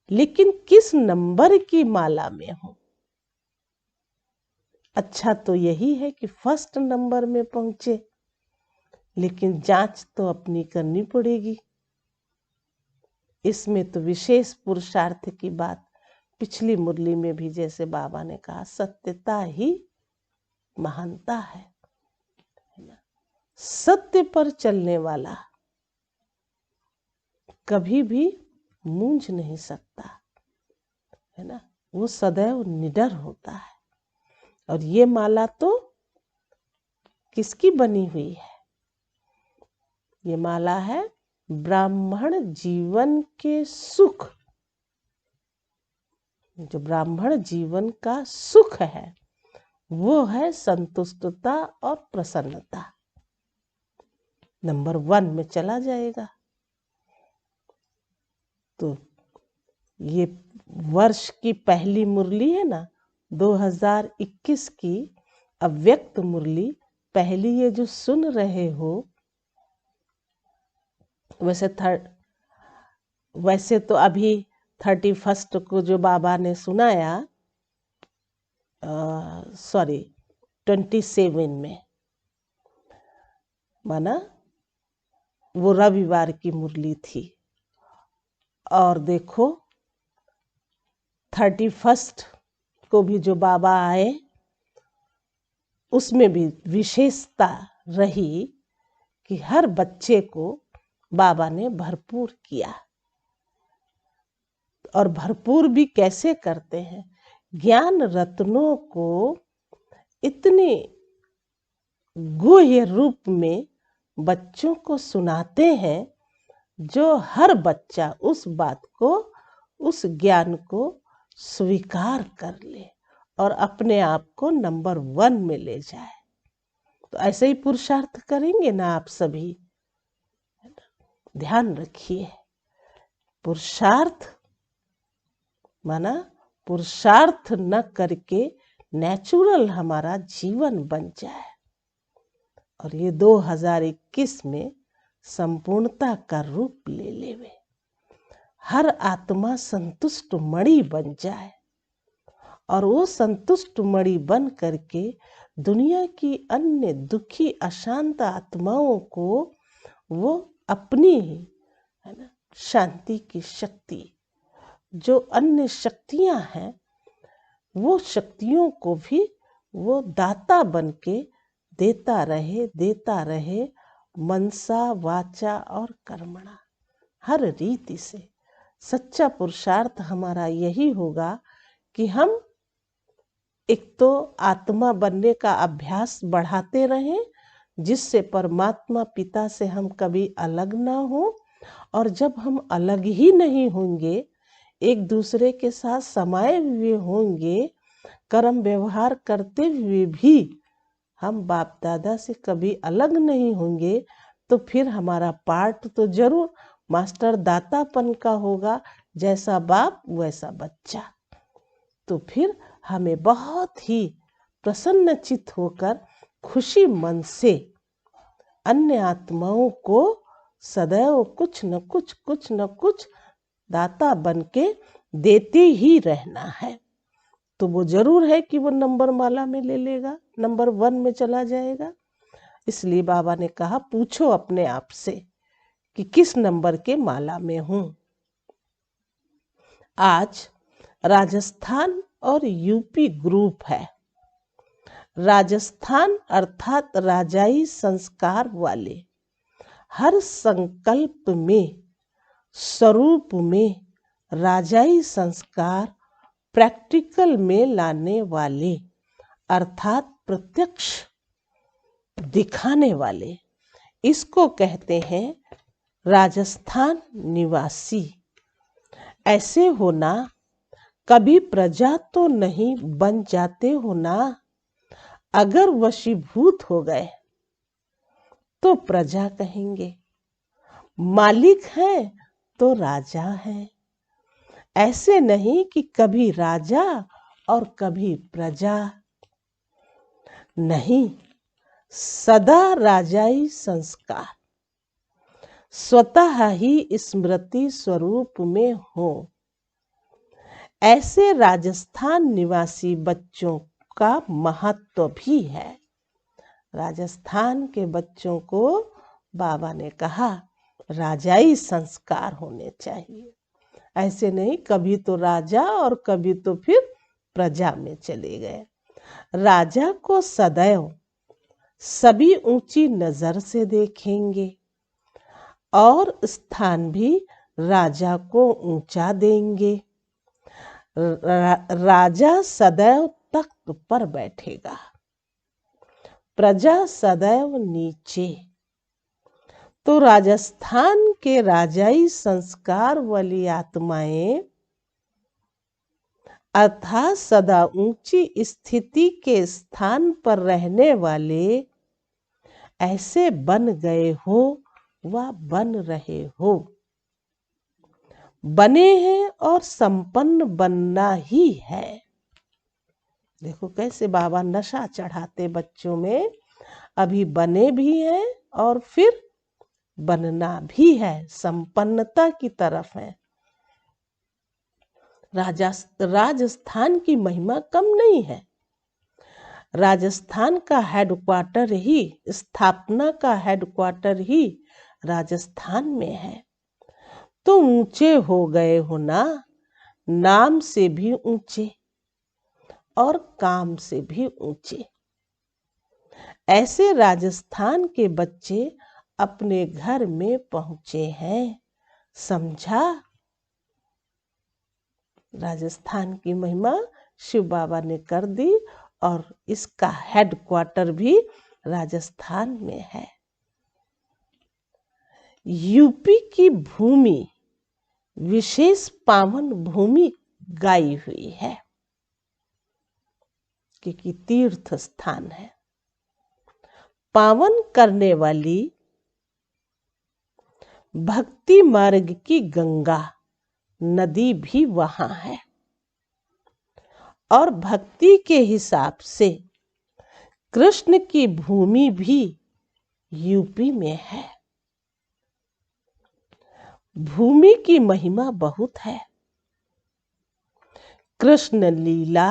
लेकिन किस नंबर की माला में हूं। अच्छा तो यही है कि फर्स्ट नंबर में पहुंचे, लेकिन जांच तो अपनी करनी पड़ेगी। इसमें तो विशेष पुरुषार्थ की बात पिछली मुरली में भी जैसे बाबा ने कहा, सत्यता ही महानता है ना। सत्य पर चलने वाला कभी भी मूंझ नहीं सकता है ना, वो सदैव निडर होता है। और ये माला तो किसकी बनी हुई है? ये माला है ब्राह्मण जीवन के सुख। जो ब्राह्मण जीवन का सुख है वो है संतुष्टता और प्रसन्नता। नंबर 1 में चला जाएगा। तो ये वर्ष की पहली मुरली है ना, 2021 की अव्यक्त मुरली, पहली ये जो सुन रहे हो, वैसे तो अभी 31 को जो बाबा ने सुनाया, 27 में, माना वो रविवार की मुरली थी। और देखो 31 को भी जो बाबा आए उसमें भी विशेषता रही कि हर बच्चे को बाबा ने भरपूर किया। और भरपूर भी कैसे करते हैं, ज्ञान रत्नों को इतने गुह्य रूप में बच्चों को सुनाते हैं जो हर बच्चा उस बात को, उस ज्ञान को स्वीकार कर ले और अपने आप को नंबर 1 में ले जाए। तो ऐसे ही पुरुषार्थ करेंगे ना आप सभी। ध्यान रखिए, पुरुषार्थ माना पुरुषार्थ न करके नेचुरल हमारा जीवन बन जाए। और ये 2021 में संपूर्णता का रूप ले लेवे। हर आत्मा संतुष्ट मणि बन जाए और वो संतुष्ट मणि बन करके दुनिया की अन्य दुखी अशांत आत्माओं को वो अपनी है ना शांति की शक्ति, जो अन्य शक्तियां हैं, वो शक्तियों को भी वो दाता बन के देता रहे मनसा वाचा और कर्मणा। हर रीति से सच्चा पुरुषार्थ हमारा यही होगा कि हम एक तो आत्मा बनने का अभ्यास बढ़ाते रहें, जिससे परमात्मा पिता से हम कभी अलग ना हो। और जब हम अलग ही नहीं होंगे, एक दूसरे के साथ समाये हुए होंगे, कर्म व्यवहार करते हुए भी हम बाप दादा से कभी अलग नहीं होंगे, तो फिर हमारा पार्ट तो जरूर मास्टर दातापन का होगा, जैसा बाप वैसा बच्चा। तो फिर हमें बहुत ही प्रसन्नचित्त होकर खुशी मन से अन्य आत्माओं को सदैव कुछ न कुछ दाता बन के देते ही रहना है। तो वो जरूर है कि वो नंबर माला में ले लेगा, नंबर 1 में चला जाएगा। इसलिए बाबा ने कहा पूछो अपने आप से कि किस नंबर के माला में हूं। आज राजस्थान और यूपी ग्रुप है। राजस्थान अर्थात राजाई संस्कार वाले, हर संकल्प में स्वरूप में राजाई संस्कार प्रैक्टिकल में लाने वाले, अर्थात प्रत्यक्ष दिखाने वाले, इसको कहते हैं राजस्थान निवासी। ऐसे होना, कभी प्रजा तो नहीं बन जाते हो ना। अगर वशीभूत हो गए तो प्रजा कहेंगे, मालिक हैं तो राजा हैं। ऐसे नहीं कि कभी राजा और कभी प्रजा, नहीं, सदा राजाई संस्कार स्वतः ही स्मृति स्वरूप में हो। ऐसे राजस्थान निवासी बच्चों का महत्व भी है। राजस्थान के बच्चों को बाबा ने कहा राजाई संस्कार होने चाहिए। ऐसे नहीं कभी तो राजा और कभी तो फिर प्रजा में चले गए। राजा को सदैव सभी ऊंची नजर से देखेंगे और स्थान भी राजा को ऊंचा देंगे। राजा सदैव तख्त पर बैठेगा, प्रजा सदैव नीचे। तो राजस्थान के राजाई संस्कार वाली आत्माएं अर्थात सदा ऊंची स्थिति के स्थान पर रहने वाले ऐसे बन गए हो व बन रहे हो, बने हैं और संपन्न बनना ही है। देखो कैसे बाबा नशा चढ़ाते बच्चों में, अभी बने भी हैं और फिर बनना भी है, संपन्नता की तरफ है। राजस्थान की महिमा कम नहीं है। राजस्थान का हेडक्वार्टर ही, स्थापना का हेडक्वार्टर ही राजस्थान में है। तो ऊंचे हो गए हो ना, नाम से भी ऊंचे और काम से भी ऊंचे। ऐसे राजस्थान के बच्चे अपने घर में पहुंचे हैं, समझा। राजस्थान की महिमा शिव बाबा ने कर दी और इसका हेडक्वार्टर भी राजस्थान में है। यूपी की भूमि विशेष पावन भूमि गाई हुई है, क्योंकि तीर्थ स्थान है। पावन करने वाली भक्ति मार्ग की गंगा नदी भी वहां है, और भक्ति के हिसाब से कृष्ण की भूमि भी यूपी में है। भूमि की महिमा बहुत है। कृष्ण लीला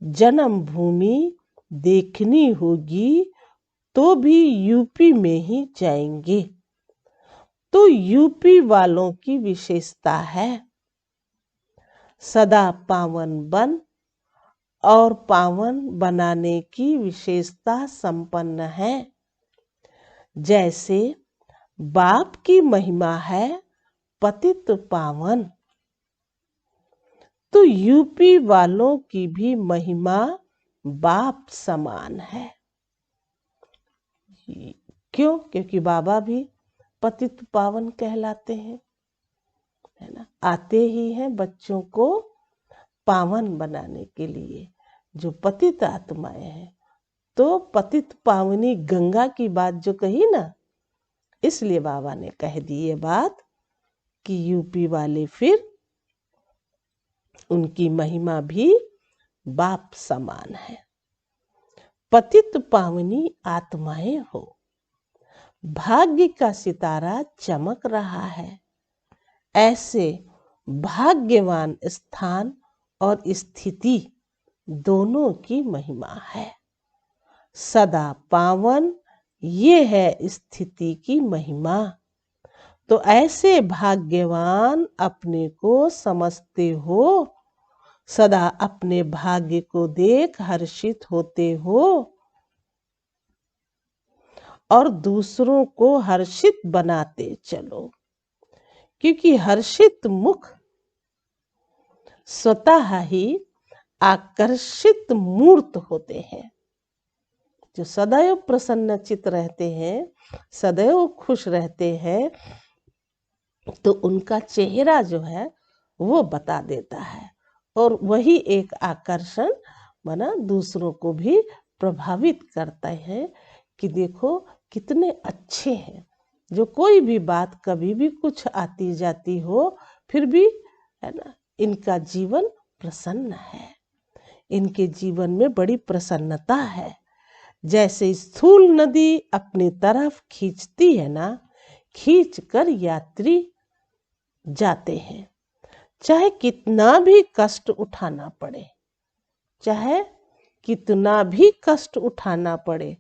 जन्म भूमि देखनी होगी तो भी यूपी में ही जाएंगे। तो यूपी वालों की विशेषता है, सदा पावन बन और पावन बनाने की विशेषता संपन्न है। जैसे बाप की महिमा है पतित पावन, तो यूपी वालों की भी महिमा बाप समान है। क्यों? क्योंकि बाबा भी पतित पावन कहलाते हैं, है ना। आते ही हैं बच्चों को पावन बनाने के लिए, जो पतित आत्माएं हैं। तो पतित पावनी गंगा की बात जो कही ना, इसलिए बाबा ने कह दी ये बात कि यूपी वाले फिर उनकी महिमा भी बाप समान है। पतित पावनी आत्माएं हो, भाग्य का सितारा चमक रहा है। ऐसे भाग्यवान स्थान और स्थिति दोनों की महिमा है। सदा पावन ये है स्थिति की महिमा। तो ऐसे भाग्यवान अपने को समझते हो, सदा अपने भाग्य को देख हर्षित होते हो और दूसरों को हर्षित बनाते चलो, क्योंकि हर्षित मुख स्वतः ही आकर्षित मूर्त होते हैं। जो सदैव प्रसन्नचित रहते हैं, सदैव खुश रहते हैं, तो उनका चेहरा जो है वो बता देता है, और वही एक आकर्षण बना दूसरों को भी प्रभावित करता है कि देखो कितने अच्छे हैं। जो कोई भी बात कभी भी कुछ आती जाती हो, फिर भी है ना, इनका जीवन प्रसन्न है, इनके जीवन में बड़ी प्रसन्नता है। जैसे स्थूल नदी अपनी तरफ खींचती है ना, खींच कर यात्री जाते हैं, चाहे कितना भी कष्ट उठाना पड़े, चाहे कितना भी कष्ट उठाना पड़े,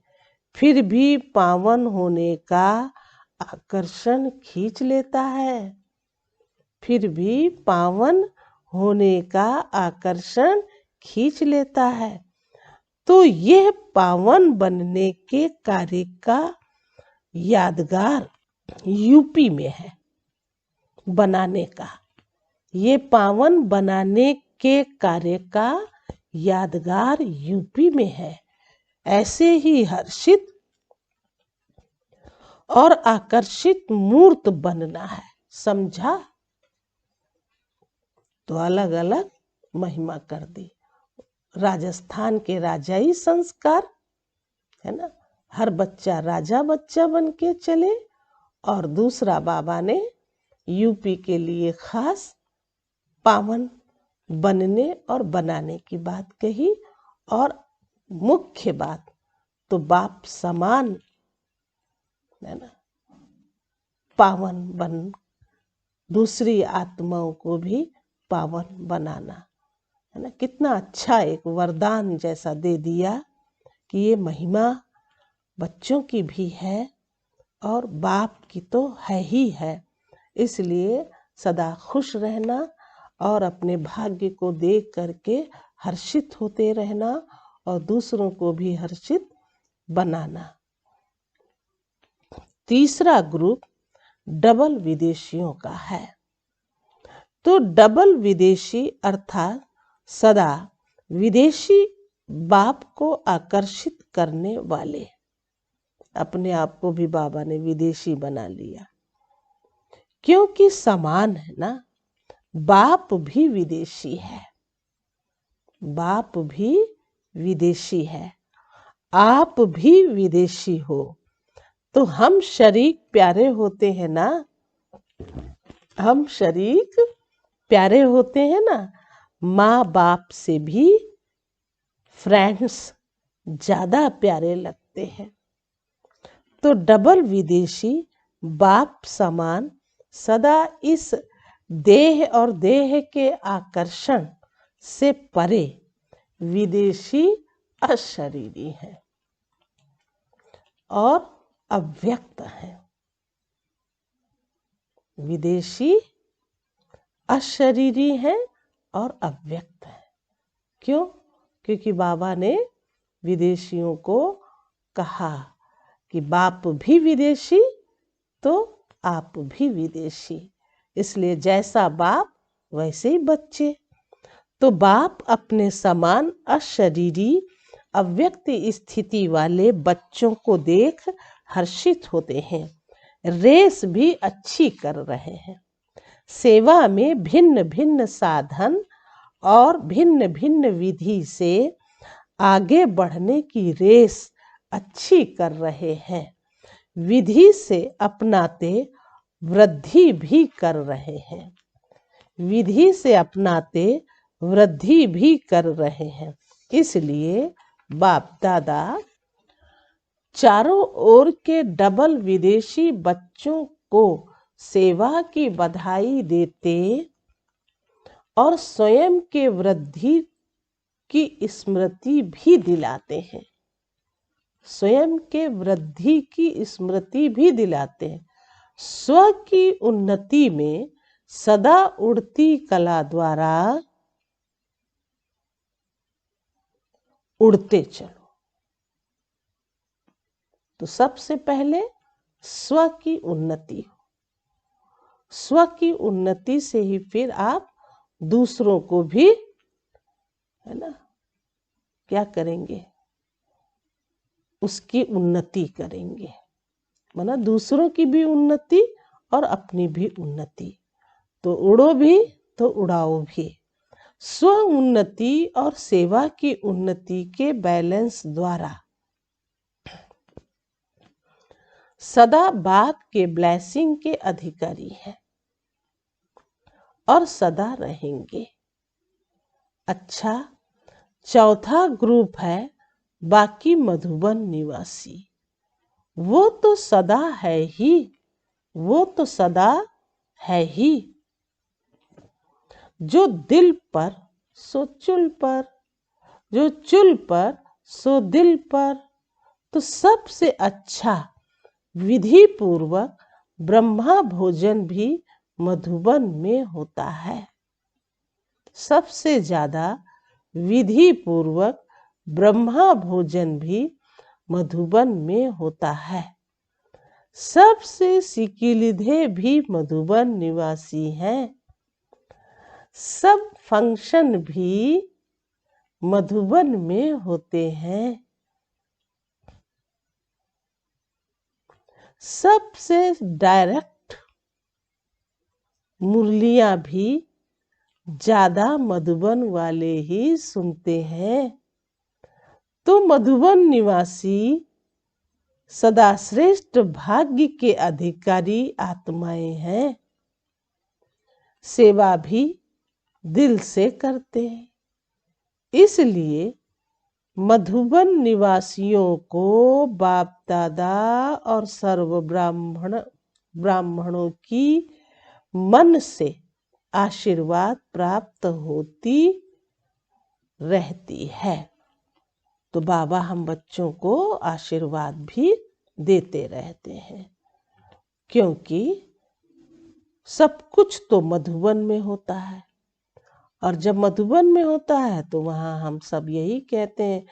फिर भी पावन होने का आकर्षण खींच लेता है। फिर भी पावन होने का आकर्षण खींच लेता है। तो यह पावन बनने के कार्य का यादगार यूपी में है बनाने का। ये पावन बनाने के कार्य का यादगार यूपी में है। ऐसे ही हर्षित और आकर्षित मूर्त बनना है, समझा। तो अलग अलग महिमा कर दी। राजस्थान के राजाई संस्कार है ना, हर बच्चा राजा बच्चा बन के चले। और दूसरा बाबा ने यूपी के लिए खास पावन बनने और बनाने की बात कही। और मुख्य बात तो बाप समान है ना, पावन बन दूसरी आत्माओं को भी पावन बनाना, है ना। कितना अच्छा एक वरदान जैसा दे दिया कि ये महिमा बच्चों की भी है और बाप की तो है ही है। इसलिए सदा खुश रहना और अपने भाग्य को देख करके हर्षित होते रहना और दूसरों को भी हर्षित बनाना। तीसरा ग्रुप डबल विदेशियों का है। तो डबल विदेशी अर्थात सदा विदेशी बाप को आकर्षित करने वाले। अपने आप को भी बाबा ने विदेशी बना लिया, क्योंकि समान है ना। बाप भी विदेशी है, बाप भी विदेशी है, आप भी विदेशी हो। तो हम शरीक प्यारे होते हैं ना, हम शरीक प्यारे होते हैं ना। माँ बाप से भी फ्रेंड्स ज्यादा प्यारे लगते हैं। तो डबल विदेशी बाप समान सदा इस देह और देह के आकर्षण से परे विदेशी अशरीरी है और अव्यक्त है। विदेशी अशरीरी है और अव्यक्त है। क्यों? क्योंकि बाबा ने विदेशियों को कहा कि बाप भी विदेशी तो आप भी विदेशी। इसलिए जैसा बाप वैसे ही बच्चे। तो बाप अपने समान अशरीरी अव्यक्त स्थिति वाले बच्चों को देख हर्षित होते हैं। रेस भी अच्छी कर रहे हैं। सेवा में भिन्न भिन्न साधन और भिन्न भिन्न विधि से आगे बढ़ने की रेस अच्छी कर रहे हैं। विधि से अपनाते वृद्धि भी कर रहे हैं। विधि से अपनाते वृद्धि भी कर रहे हैं। इसलिए बाप दादा चारों ओर के डबल विदेशी बच्चों को सेवा की बधाई देते और स्वयं के वृद्धि की स्मृति भी दिलाते हैं। स्वयं के वृद्धि की स्मृति भी दिलाते हैं। स्व की उन्नति में सदा उड़ती कला द्वारा उड़ते चलो। तो सबसे पहले स्व की उन्नति हो। स्व की उन्नति से ही फिर आप दूसरों को भी, है ना, क्या करेंगे, उसकी उन्नति करेंगे। माना दूसरों की भी उन्नति और अपनी भी उन्नति। तो उड़ो भी तो उड़ाओ भी। स्व उन्नति और सेवा की उन्नति के बैलेंस द्वारा सदा बाप के ब्लेसिंग के अधिकारी हैं और सदा रहेंगे। अच्छा, चौथा ग्रुप है बाकी मधुबन निवासी। वो तो सदा है ही, वो तो सदा है ही। जो दिल पर सो चुल पर, जो चुल पर सो दिल पर। तो सबसे अच्छा विधि पूर्वक ब्रह्मा भोजन भी मधुबन में होता है। सबसे ज्यादा विधि पूर्वक ब्रह्मा भोजन भी मधुबन में होता है। सबसे सिकिलिधे भी मधुबन निवासी हैं। सब फंक्शन भी मधुबन में होते हैं। सबसे डायरेक्ट मुरलियां भी ज्यादा मधुबन वाले ही सुनते हैं। तो मधुबन निवासी सदा श्रेष्ठ भाग्य के अधिकारी आत्माएं हैं। सेवा भी दिल से करते हैं। इसलिए मधुबन निवासियों को बाप दादा और सर्व ब्राह्मण ब्राह्मणों की मन से आशीर्वाद प्राप्त होती रहती है। तो बाबा हम बच्चों को आशीर्वाद भी देते रहते हैं, क्योंकि सब कुछ तो मधुबन में होता है। और जब मधुबन में होता है तो वहाँ हम सब यही कहते हैं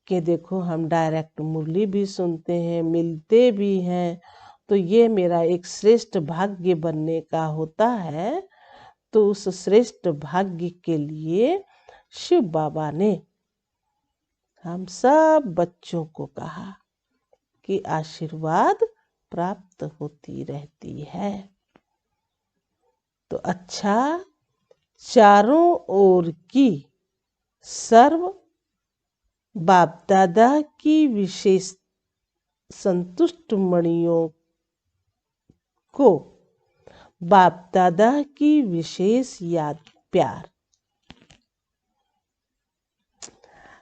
कि देखो हम डायरेक्ट मुरली भी सुनते हैं, मिलते भी हैं, तो ये मेरा एक श्रेष्ठ भाग्य बनने का होता है। तो उस श्रेष्ठ भाग्य के लिए शिव बाबा ने हम सब बच्चों को कहा कि आशीर्वाद प्राप्त होती रहती है। तो अच्छा, चारों ओर की सर्व बाप दादा की विशेष संतुष्ट मणियों को बाप दादा की विशेष याद प्यार,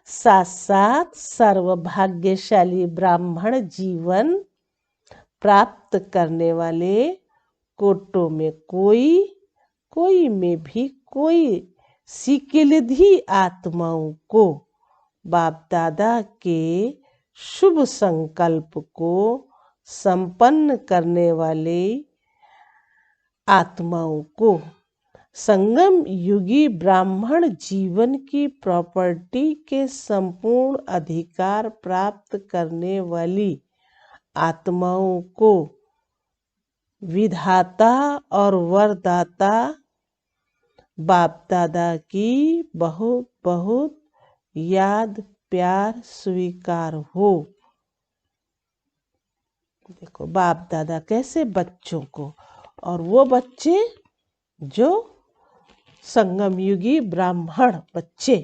साथ साथ सर्वभाग्यशाली ब्राह्मण जीवन प्राप्त करने वाले कोटों में कोई में भी कोई सिकिलधी आत्माओं को बाप दादा के शुभ संकल्प को संपन्न करने वाले आत्माओं को संगम युगी ब्राह्मण जीवन की प्रॉपर्टी के संपूर्ण अधिकार प्राप्त करने वाली आत्माओं को विधाता और वरदाता बाप दादा की बहुत बहुत याद प्यार स्वीकार हो। देखो बाप दादा कैसे बच्चों को, और वो बच्चे जो संगम युगी ब्राह्मण बच्चे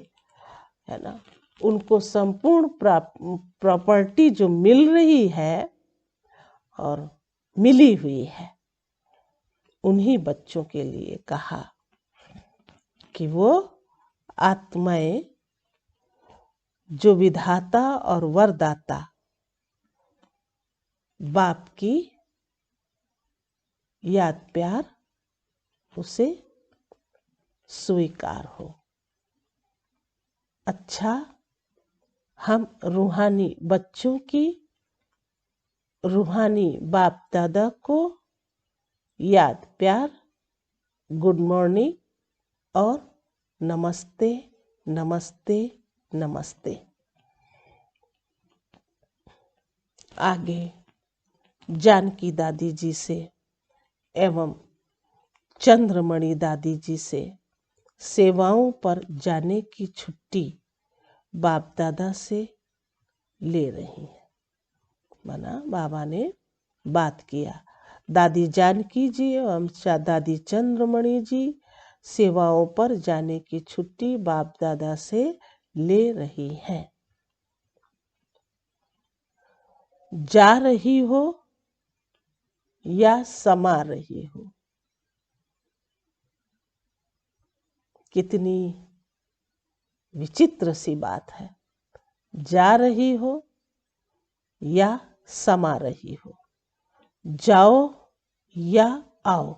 है ना, उनको संपूर्ण प्रॉपर्टी जो मिल रही है और मिली हुई है, उन्हीं बच्चों के लिए कहा कि वो आत्माएं जो विधाता और वरदाता बाप की याद प्यार उसे स्वीकार हो। अच्छा, हम रूहानी बच्चों की रूहानी बाप दादा को याद प्यार, गुड मॉर्निंग और नमस्ते नमस्ते नमस्ते। आगे जानकी दादी जी से एवं चंद्रमणि दादी जी से सेवाओं पर जाने की छुट्टी बाप दादा से ले रही हैं। माना बाबा ने बात किया, दादी जानकी जी एवं दादी चंद्रमणि जी सेवाओं पर जाने की छुट्टी बाप दादा से ले रही हैं। जा रही हो या समा रही हो, कितनी विचित्र सी बात है। जा रही हो या समा रही हो, जाओ या आओ,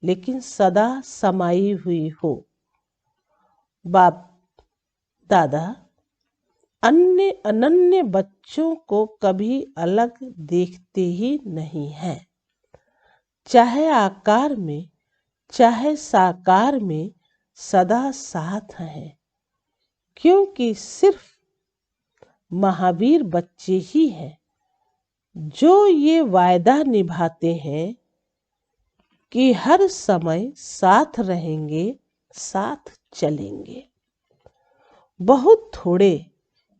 लेकिन सदा समाई हुई हो। बाप दादा अन्य अनन्य बच्चों को कभी अलग देखते ही नहीं हैं। चाहे आकार में चाहे साकार में सदा साथ हैं, क्योंकि सिर्फ महावीर बच्चे ही हैं जो ये वायदा निभाते हैं कि हर समय साथ रहेंगे, साथ चलेंगे। बहुत थोड़े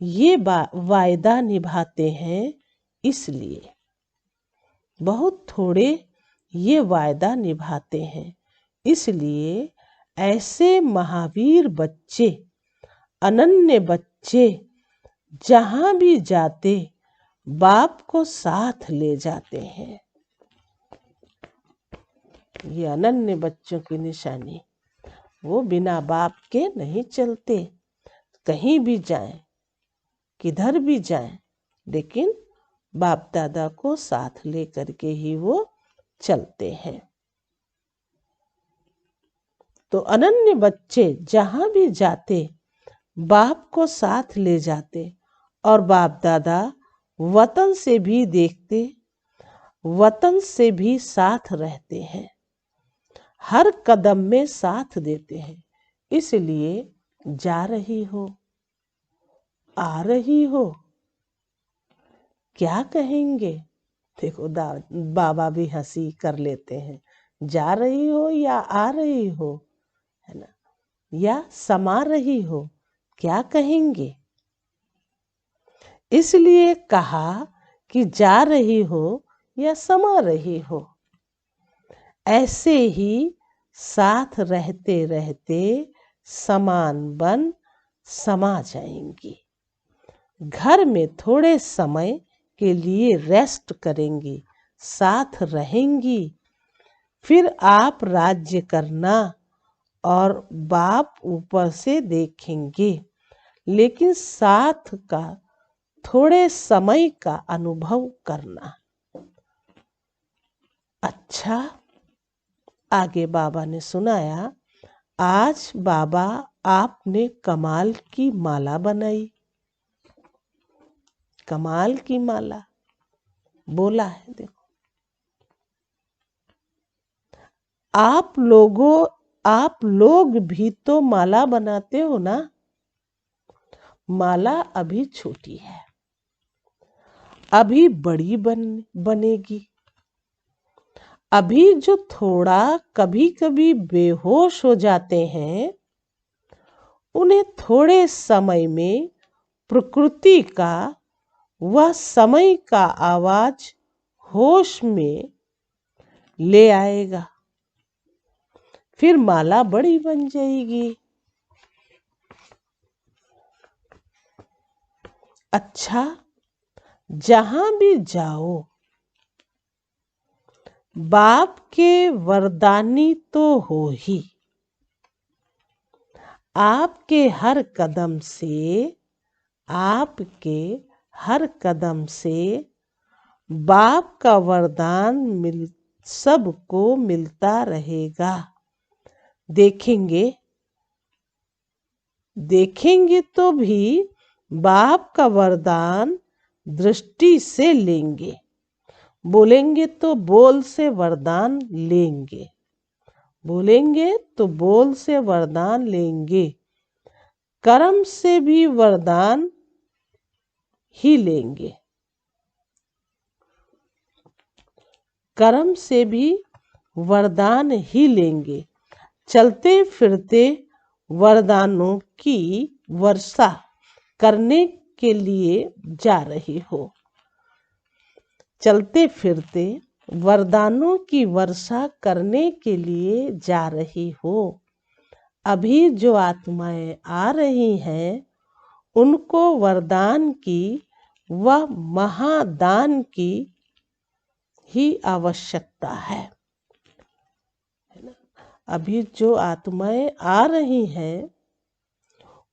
ये वायदा निभाते हैं, इसलिए बहुत थोड़े ये वायदा निभाते हैं, इसलिए ऐसे महावीर बच्चे, अनन्य बच्चे जहाँ भी जाते बाप को साथ ले जाते हैं। ये अनन्य बच्चों की निशानी, वो बिना बाप के नहीं चलते। कहीं भी जाएं, किधर भी जाएं, लेकिन बाप दादा को साथ ले करके ही वो चलते हैं। तो अनन्य बच्चे जहां भी जाते बाप को साथ ले जाते और बाप दादा वतन से भी देखते, वतन से भी साथ रहते हैं, हर कदम में साथ देते हैं। इसलिए जा रही हो, आ रही हो, क्या कहेंगे? देखो बाबा भी हंसी कर लेते हैं। जा रही हो या आ रही हो, है ना, या समा रही हो, क्या कहेंगे? इसलिए कहा कि जा रही हो या समा रही हो। ऐसे ही साथ रहते रहते समान बन समा जाएंगी। घर में थोड़े समय के लिए रेस्ट करेंगी, साथ रहेंगी, फिर आप राज्य करना और बाप ऊपर से देखेंगे। लेकिन साथ का थोड़े समय का अनुभव करना। अच्छा, आगे बाबा ने सुनाया, आज बाबा आपने कमाल की माला बनाई। कमाल की माला बोला है। देखो, आप लोग भी तो माला बनाते हो ना। माला अभी छोटी है, अभी बड़ी बनेगी। अभी जो थोड़ा कभी कभी बेहोश हो जाते हैं, उन्हें थोड़े समय में प्रकृति का वह समय का आवाज होश में ले आएगा, फिर माला बड़ी बन जाएगी। अच्छा, जहां भी जाओ बाप के वरदानी तो हो ही। आपके हर कदम से बाप का वरदान सबको मिलता रहेगा। देखेंगे तो भी बाप का वरदान दृष्टि से लेंगे, बोलेंगे तो बोल से वरदान लेंगे, बोलेंगे तो बोल से वरदान लेंगे, कर्म से भी वरदान ही लेंगे, कर्म से भी वरदान ही लेंगे। चलते फिरते वरदानों की वर्षा करने के लिए जा रही हो। चलते फिरते वरदानों की वर्षा करने के लिए जा रही हो। अभी जो आत्माएं आ रही हैं, उनको वरदान की व महादान की ही आवश्यकता है। अभी जो आत्माएं आ रही हैं,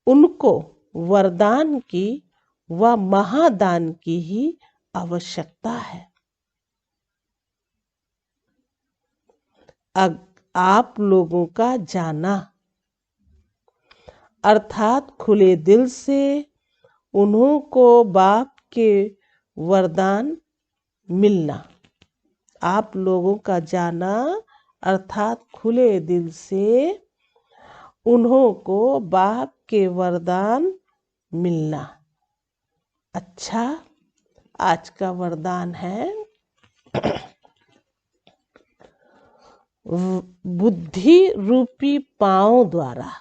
उनको वरदान की व महादान की ही आवश्यकता है। आप लोगों का जाना अर्थात खुले दिल से उन्हों को बाप के वरदान मिलना। आप लोगों का जाना अर्थात खुले दिल से उन्हों को बाप के वरदान मिलना। अच्छा, आज का वरदान है बुद्धि रूपी पांव द्वारा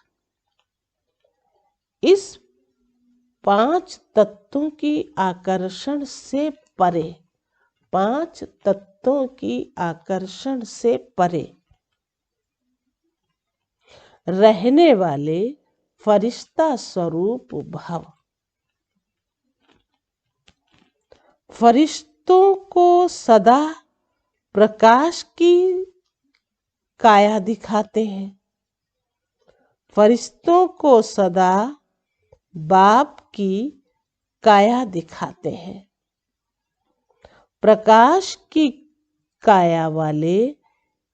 इस 5 तत्वों की आकर्षण से परे, 5 तत्वों की आकर्षण से परे रहने वाले फरिश्ता स्वरूप भव। फरिश्तों को सदा प्रकाश की काया दिखाते हैं। फरिश्तों को सदा बाप की काया दिखाते हैं। प्रकाश की काया वाले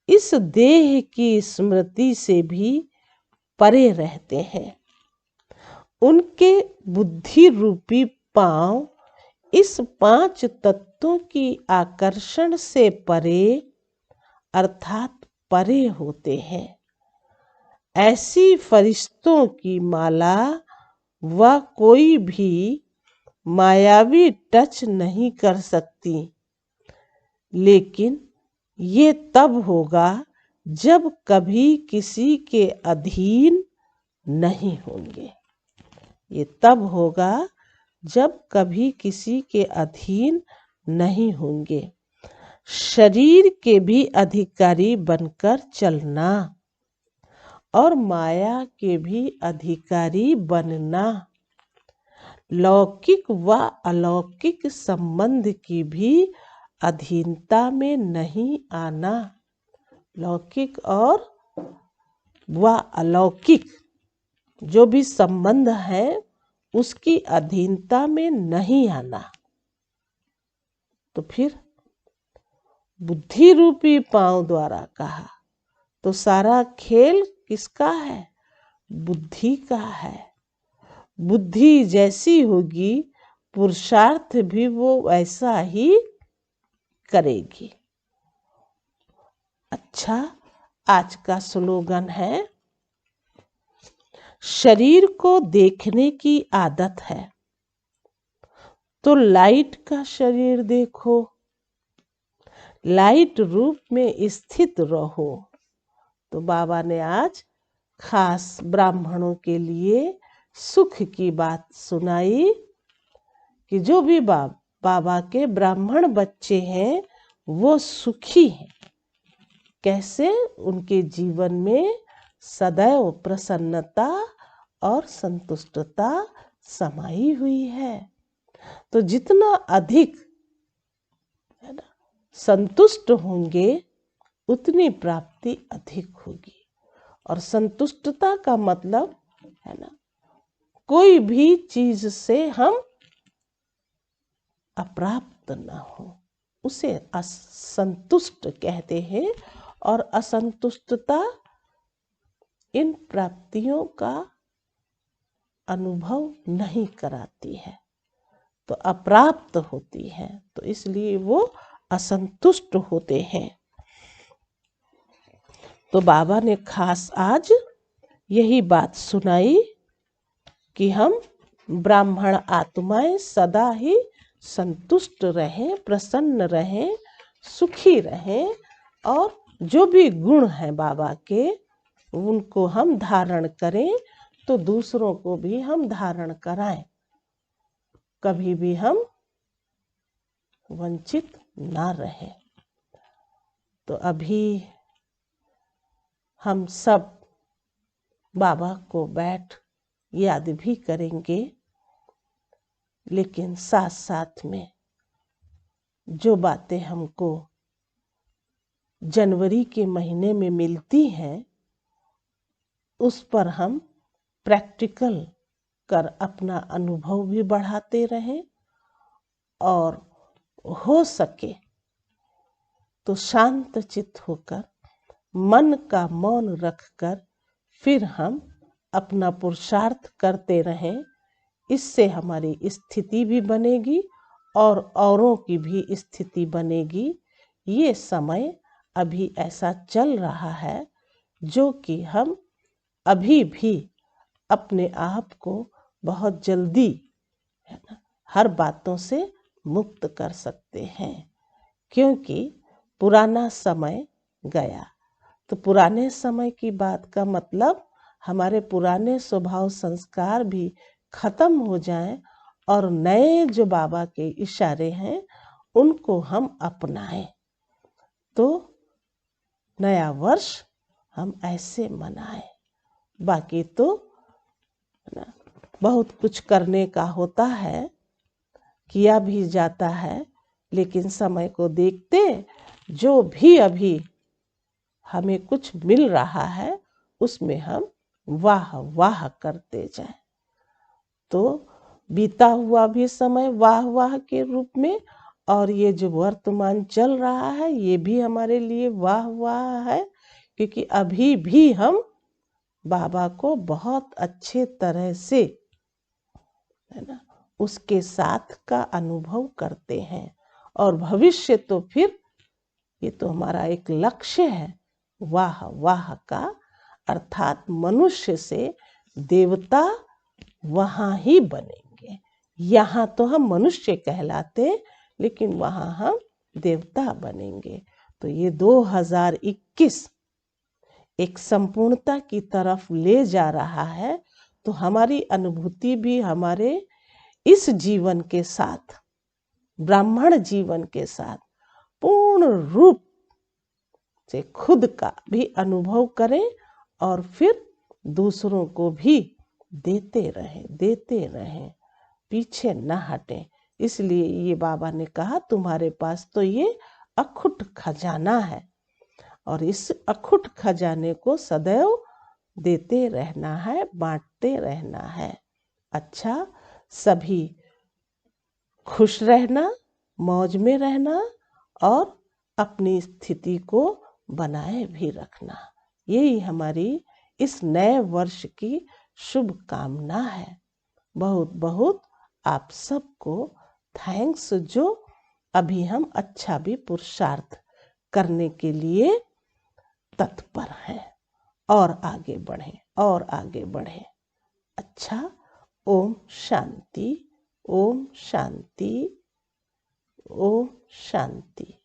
इस देह की स्मृति से भी परे रहते हैं। उनके बुद्धि रूपी पांव इस 5 तत्वों की आकर्षण से परे अर्थात परे होते हैं। ऐसी फरिश्तों की माला वह कोई भी मायावी टच नहीं कर सकती, लेकिन ये तब होगा जब कभी किसी के अधीन नहीं होंगे। ये तब होगा जब कभी किसी के अधीन नहीं होंगे। शरीर के भी अधिकारी बनकर चलना और माया के भी अधिकारी बनना, लौकिक व अलौकिक संबंध की भी अधीनता में नहीं आना। लौकिक और व अलौकिक जो भी संबंध है उसकी अधीनता में नहीं आना। तो फिर बुद्धि रूपी पांव द्वारा कहा तो सारा खेल किसका है? बुद्धि का है। बुद्धि जैसी होगी पुरुषार्थ भी वो वैसा ही करेगी। अच्छा, आज का स्लोगन है, शरीर को देखने की आदत है तो लाइट का शरीर देखो, लाइट रूप में स्थित रहो। तो बाबा ने आज खास ब्राह्मणों के लिए सुख की बात सुनाई कि जो भी बाबा के ब्राह्मण बच्चे हैं वो सुखी हैं। कैसे? उनके जीवन में सदैव प्रसन्नता और संतुष्टता समाई हुई है। तो जितना अधिक है ना संतुष्ट होंगे उतनी प्राप्ति अधिक होगी। और संतुष्टता का मतलब है ना, कोई भी चीज से हम अप्राप्त न हो उसे असंतुष्ट कहते हैं। और असंतुष्टता इन प्राप्तियों का अनुभव नहीं कराती है, तो अप्राप्त होती है, तो इसलिए वो असंतुष्ट होते हैं। तो बाबा ने खास आज यही बात सुनाई कि हम ब्राह्मण आत्माएं सदा ही संतुष्ट रहें, प्रसन्न रहें, सुखी रहें और जो भी गुण हैं बाबा के उनको हम धारण करें तो दूसरों को भी हम धारण कराएं। कभी भी हम वंचित ना रहें। तो अभी हम सब बाबा को बैठ याद भी करेंगे, लेकिन साथ साथ में जो बातें हमको जनवरी के महीने में मिलती हैं उस पर हम प्रैक्टिकल कर अपना अनुभव भी बढ़ाते रहें और हो सके तो शांत चित्त होकर मन का मौन रखकर फिर हम अपना पुरुषार्थ करते रहें। इससे हमारी स्थिति भी बनेगी और औरों की भी स्थिति बनेगी। ये समय अभी ऐसा चल रहा है जो कि हम अभी भी अपने आप को बहुत जल्दी है ना हर बातों से मुक्त कर सकते हैं, क्योंकि पुराना समय गया। तो पुराने समय की बात का मतलब हमारे पुराने स्वभाव संस्कार भी खत्म हो जाएं और नए जो बाबा के इशारे हैं उनको हम अपनाएं। तो नया वर्ष हम ऐसे मनाएं। बाकी तो बहुत कुछ करने का होता है, किया भी जाता है, लेकिन समय को देखते जो भी अभी हमें कुछ मिल रहा है उसमें हम वाह वाह करते जाएं। तो बीता हुआ भी समय वाह वाह के रूप में और ये जो वर्तमान चल रहा है ये भी हमारे लिए वाह वाह है, क्योंकि अभी भी हम बाबा को बहुत अच्छे तरह से, है ना, उसके साथ का अनुभव करते हैं। और भविष्य तो फिर ये तो हमारा एक लक्ष्य है वाह वाह का, अर्थात मनुष्य से देवता वहाँ ही बनेंगे। यहाँ तो हम मनुष्य कहलाते, लेकिन वहाँ हम देवता बनेंगे। तो ये 2021 एक संपूर्णता की तरफ ले जा रहा है। तो हमारी अनुभूति भी हमारे इस जीवन के साथ, ब्राह्मण जीवन के साथ पूर्ण रूप से खुद का भी अनुभव करें और फिर दूसरों को भी देते रहें, पीछे न हटें। इसलिए ये बाबा ने कहा तुम्हारे पास तो ये अखुट खजाना है और इस अखुट खजाने को सदैव देते रहना है, बांटते रहना है। अच्छा, सभी खुश रहना, मौज में रहना और अपनी स्थिति को बनाए भी रखना, यही हमारी इस नए वर्ष की शुभकामना है। बहुत बहुत आप सबको थैंक्स, जो अभी हम अच्छा भी पुरुषार्थ करने के लिए तत्पर हैं और आगे बढ़ें। अच्छा, ओम शांति, ओम शांति, ओम शांति।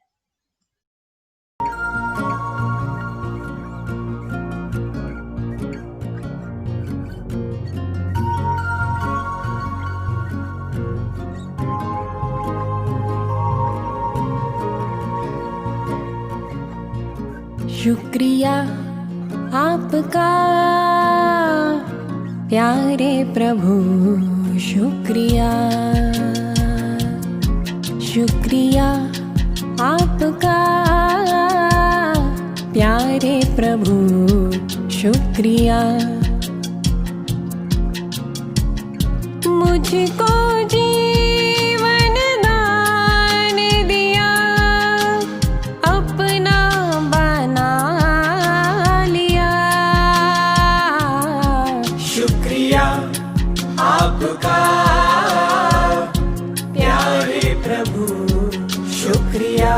शुक्रिया आपका प्यारे प्रभु, शुक्रिया, शुक्रिया आपका प्यारे प्रभु, शुक्रिया। मुझको जीवन दान दिया, अपना बना लिया। शुक्रिया आपका प्यारे प्रभु, शुक्रिया।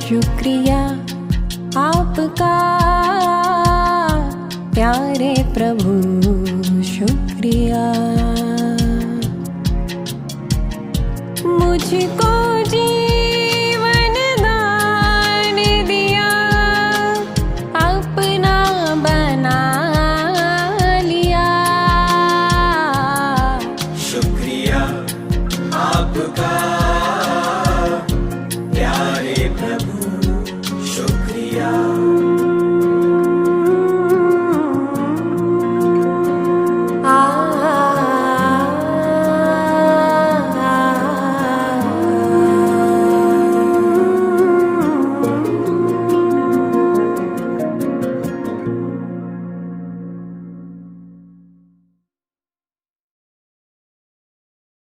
शुक्रिया।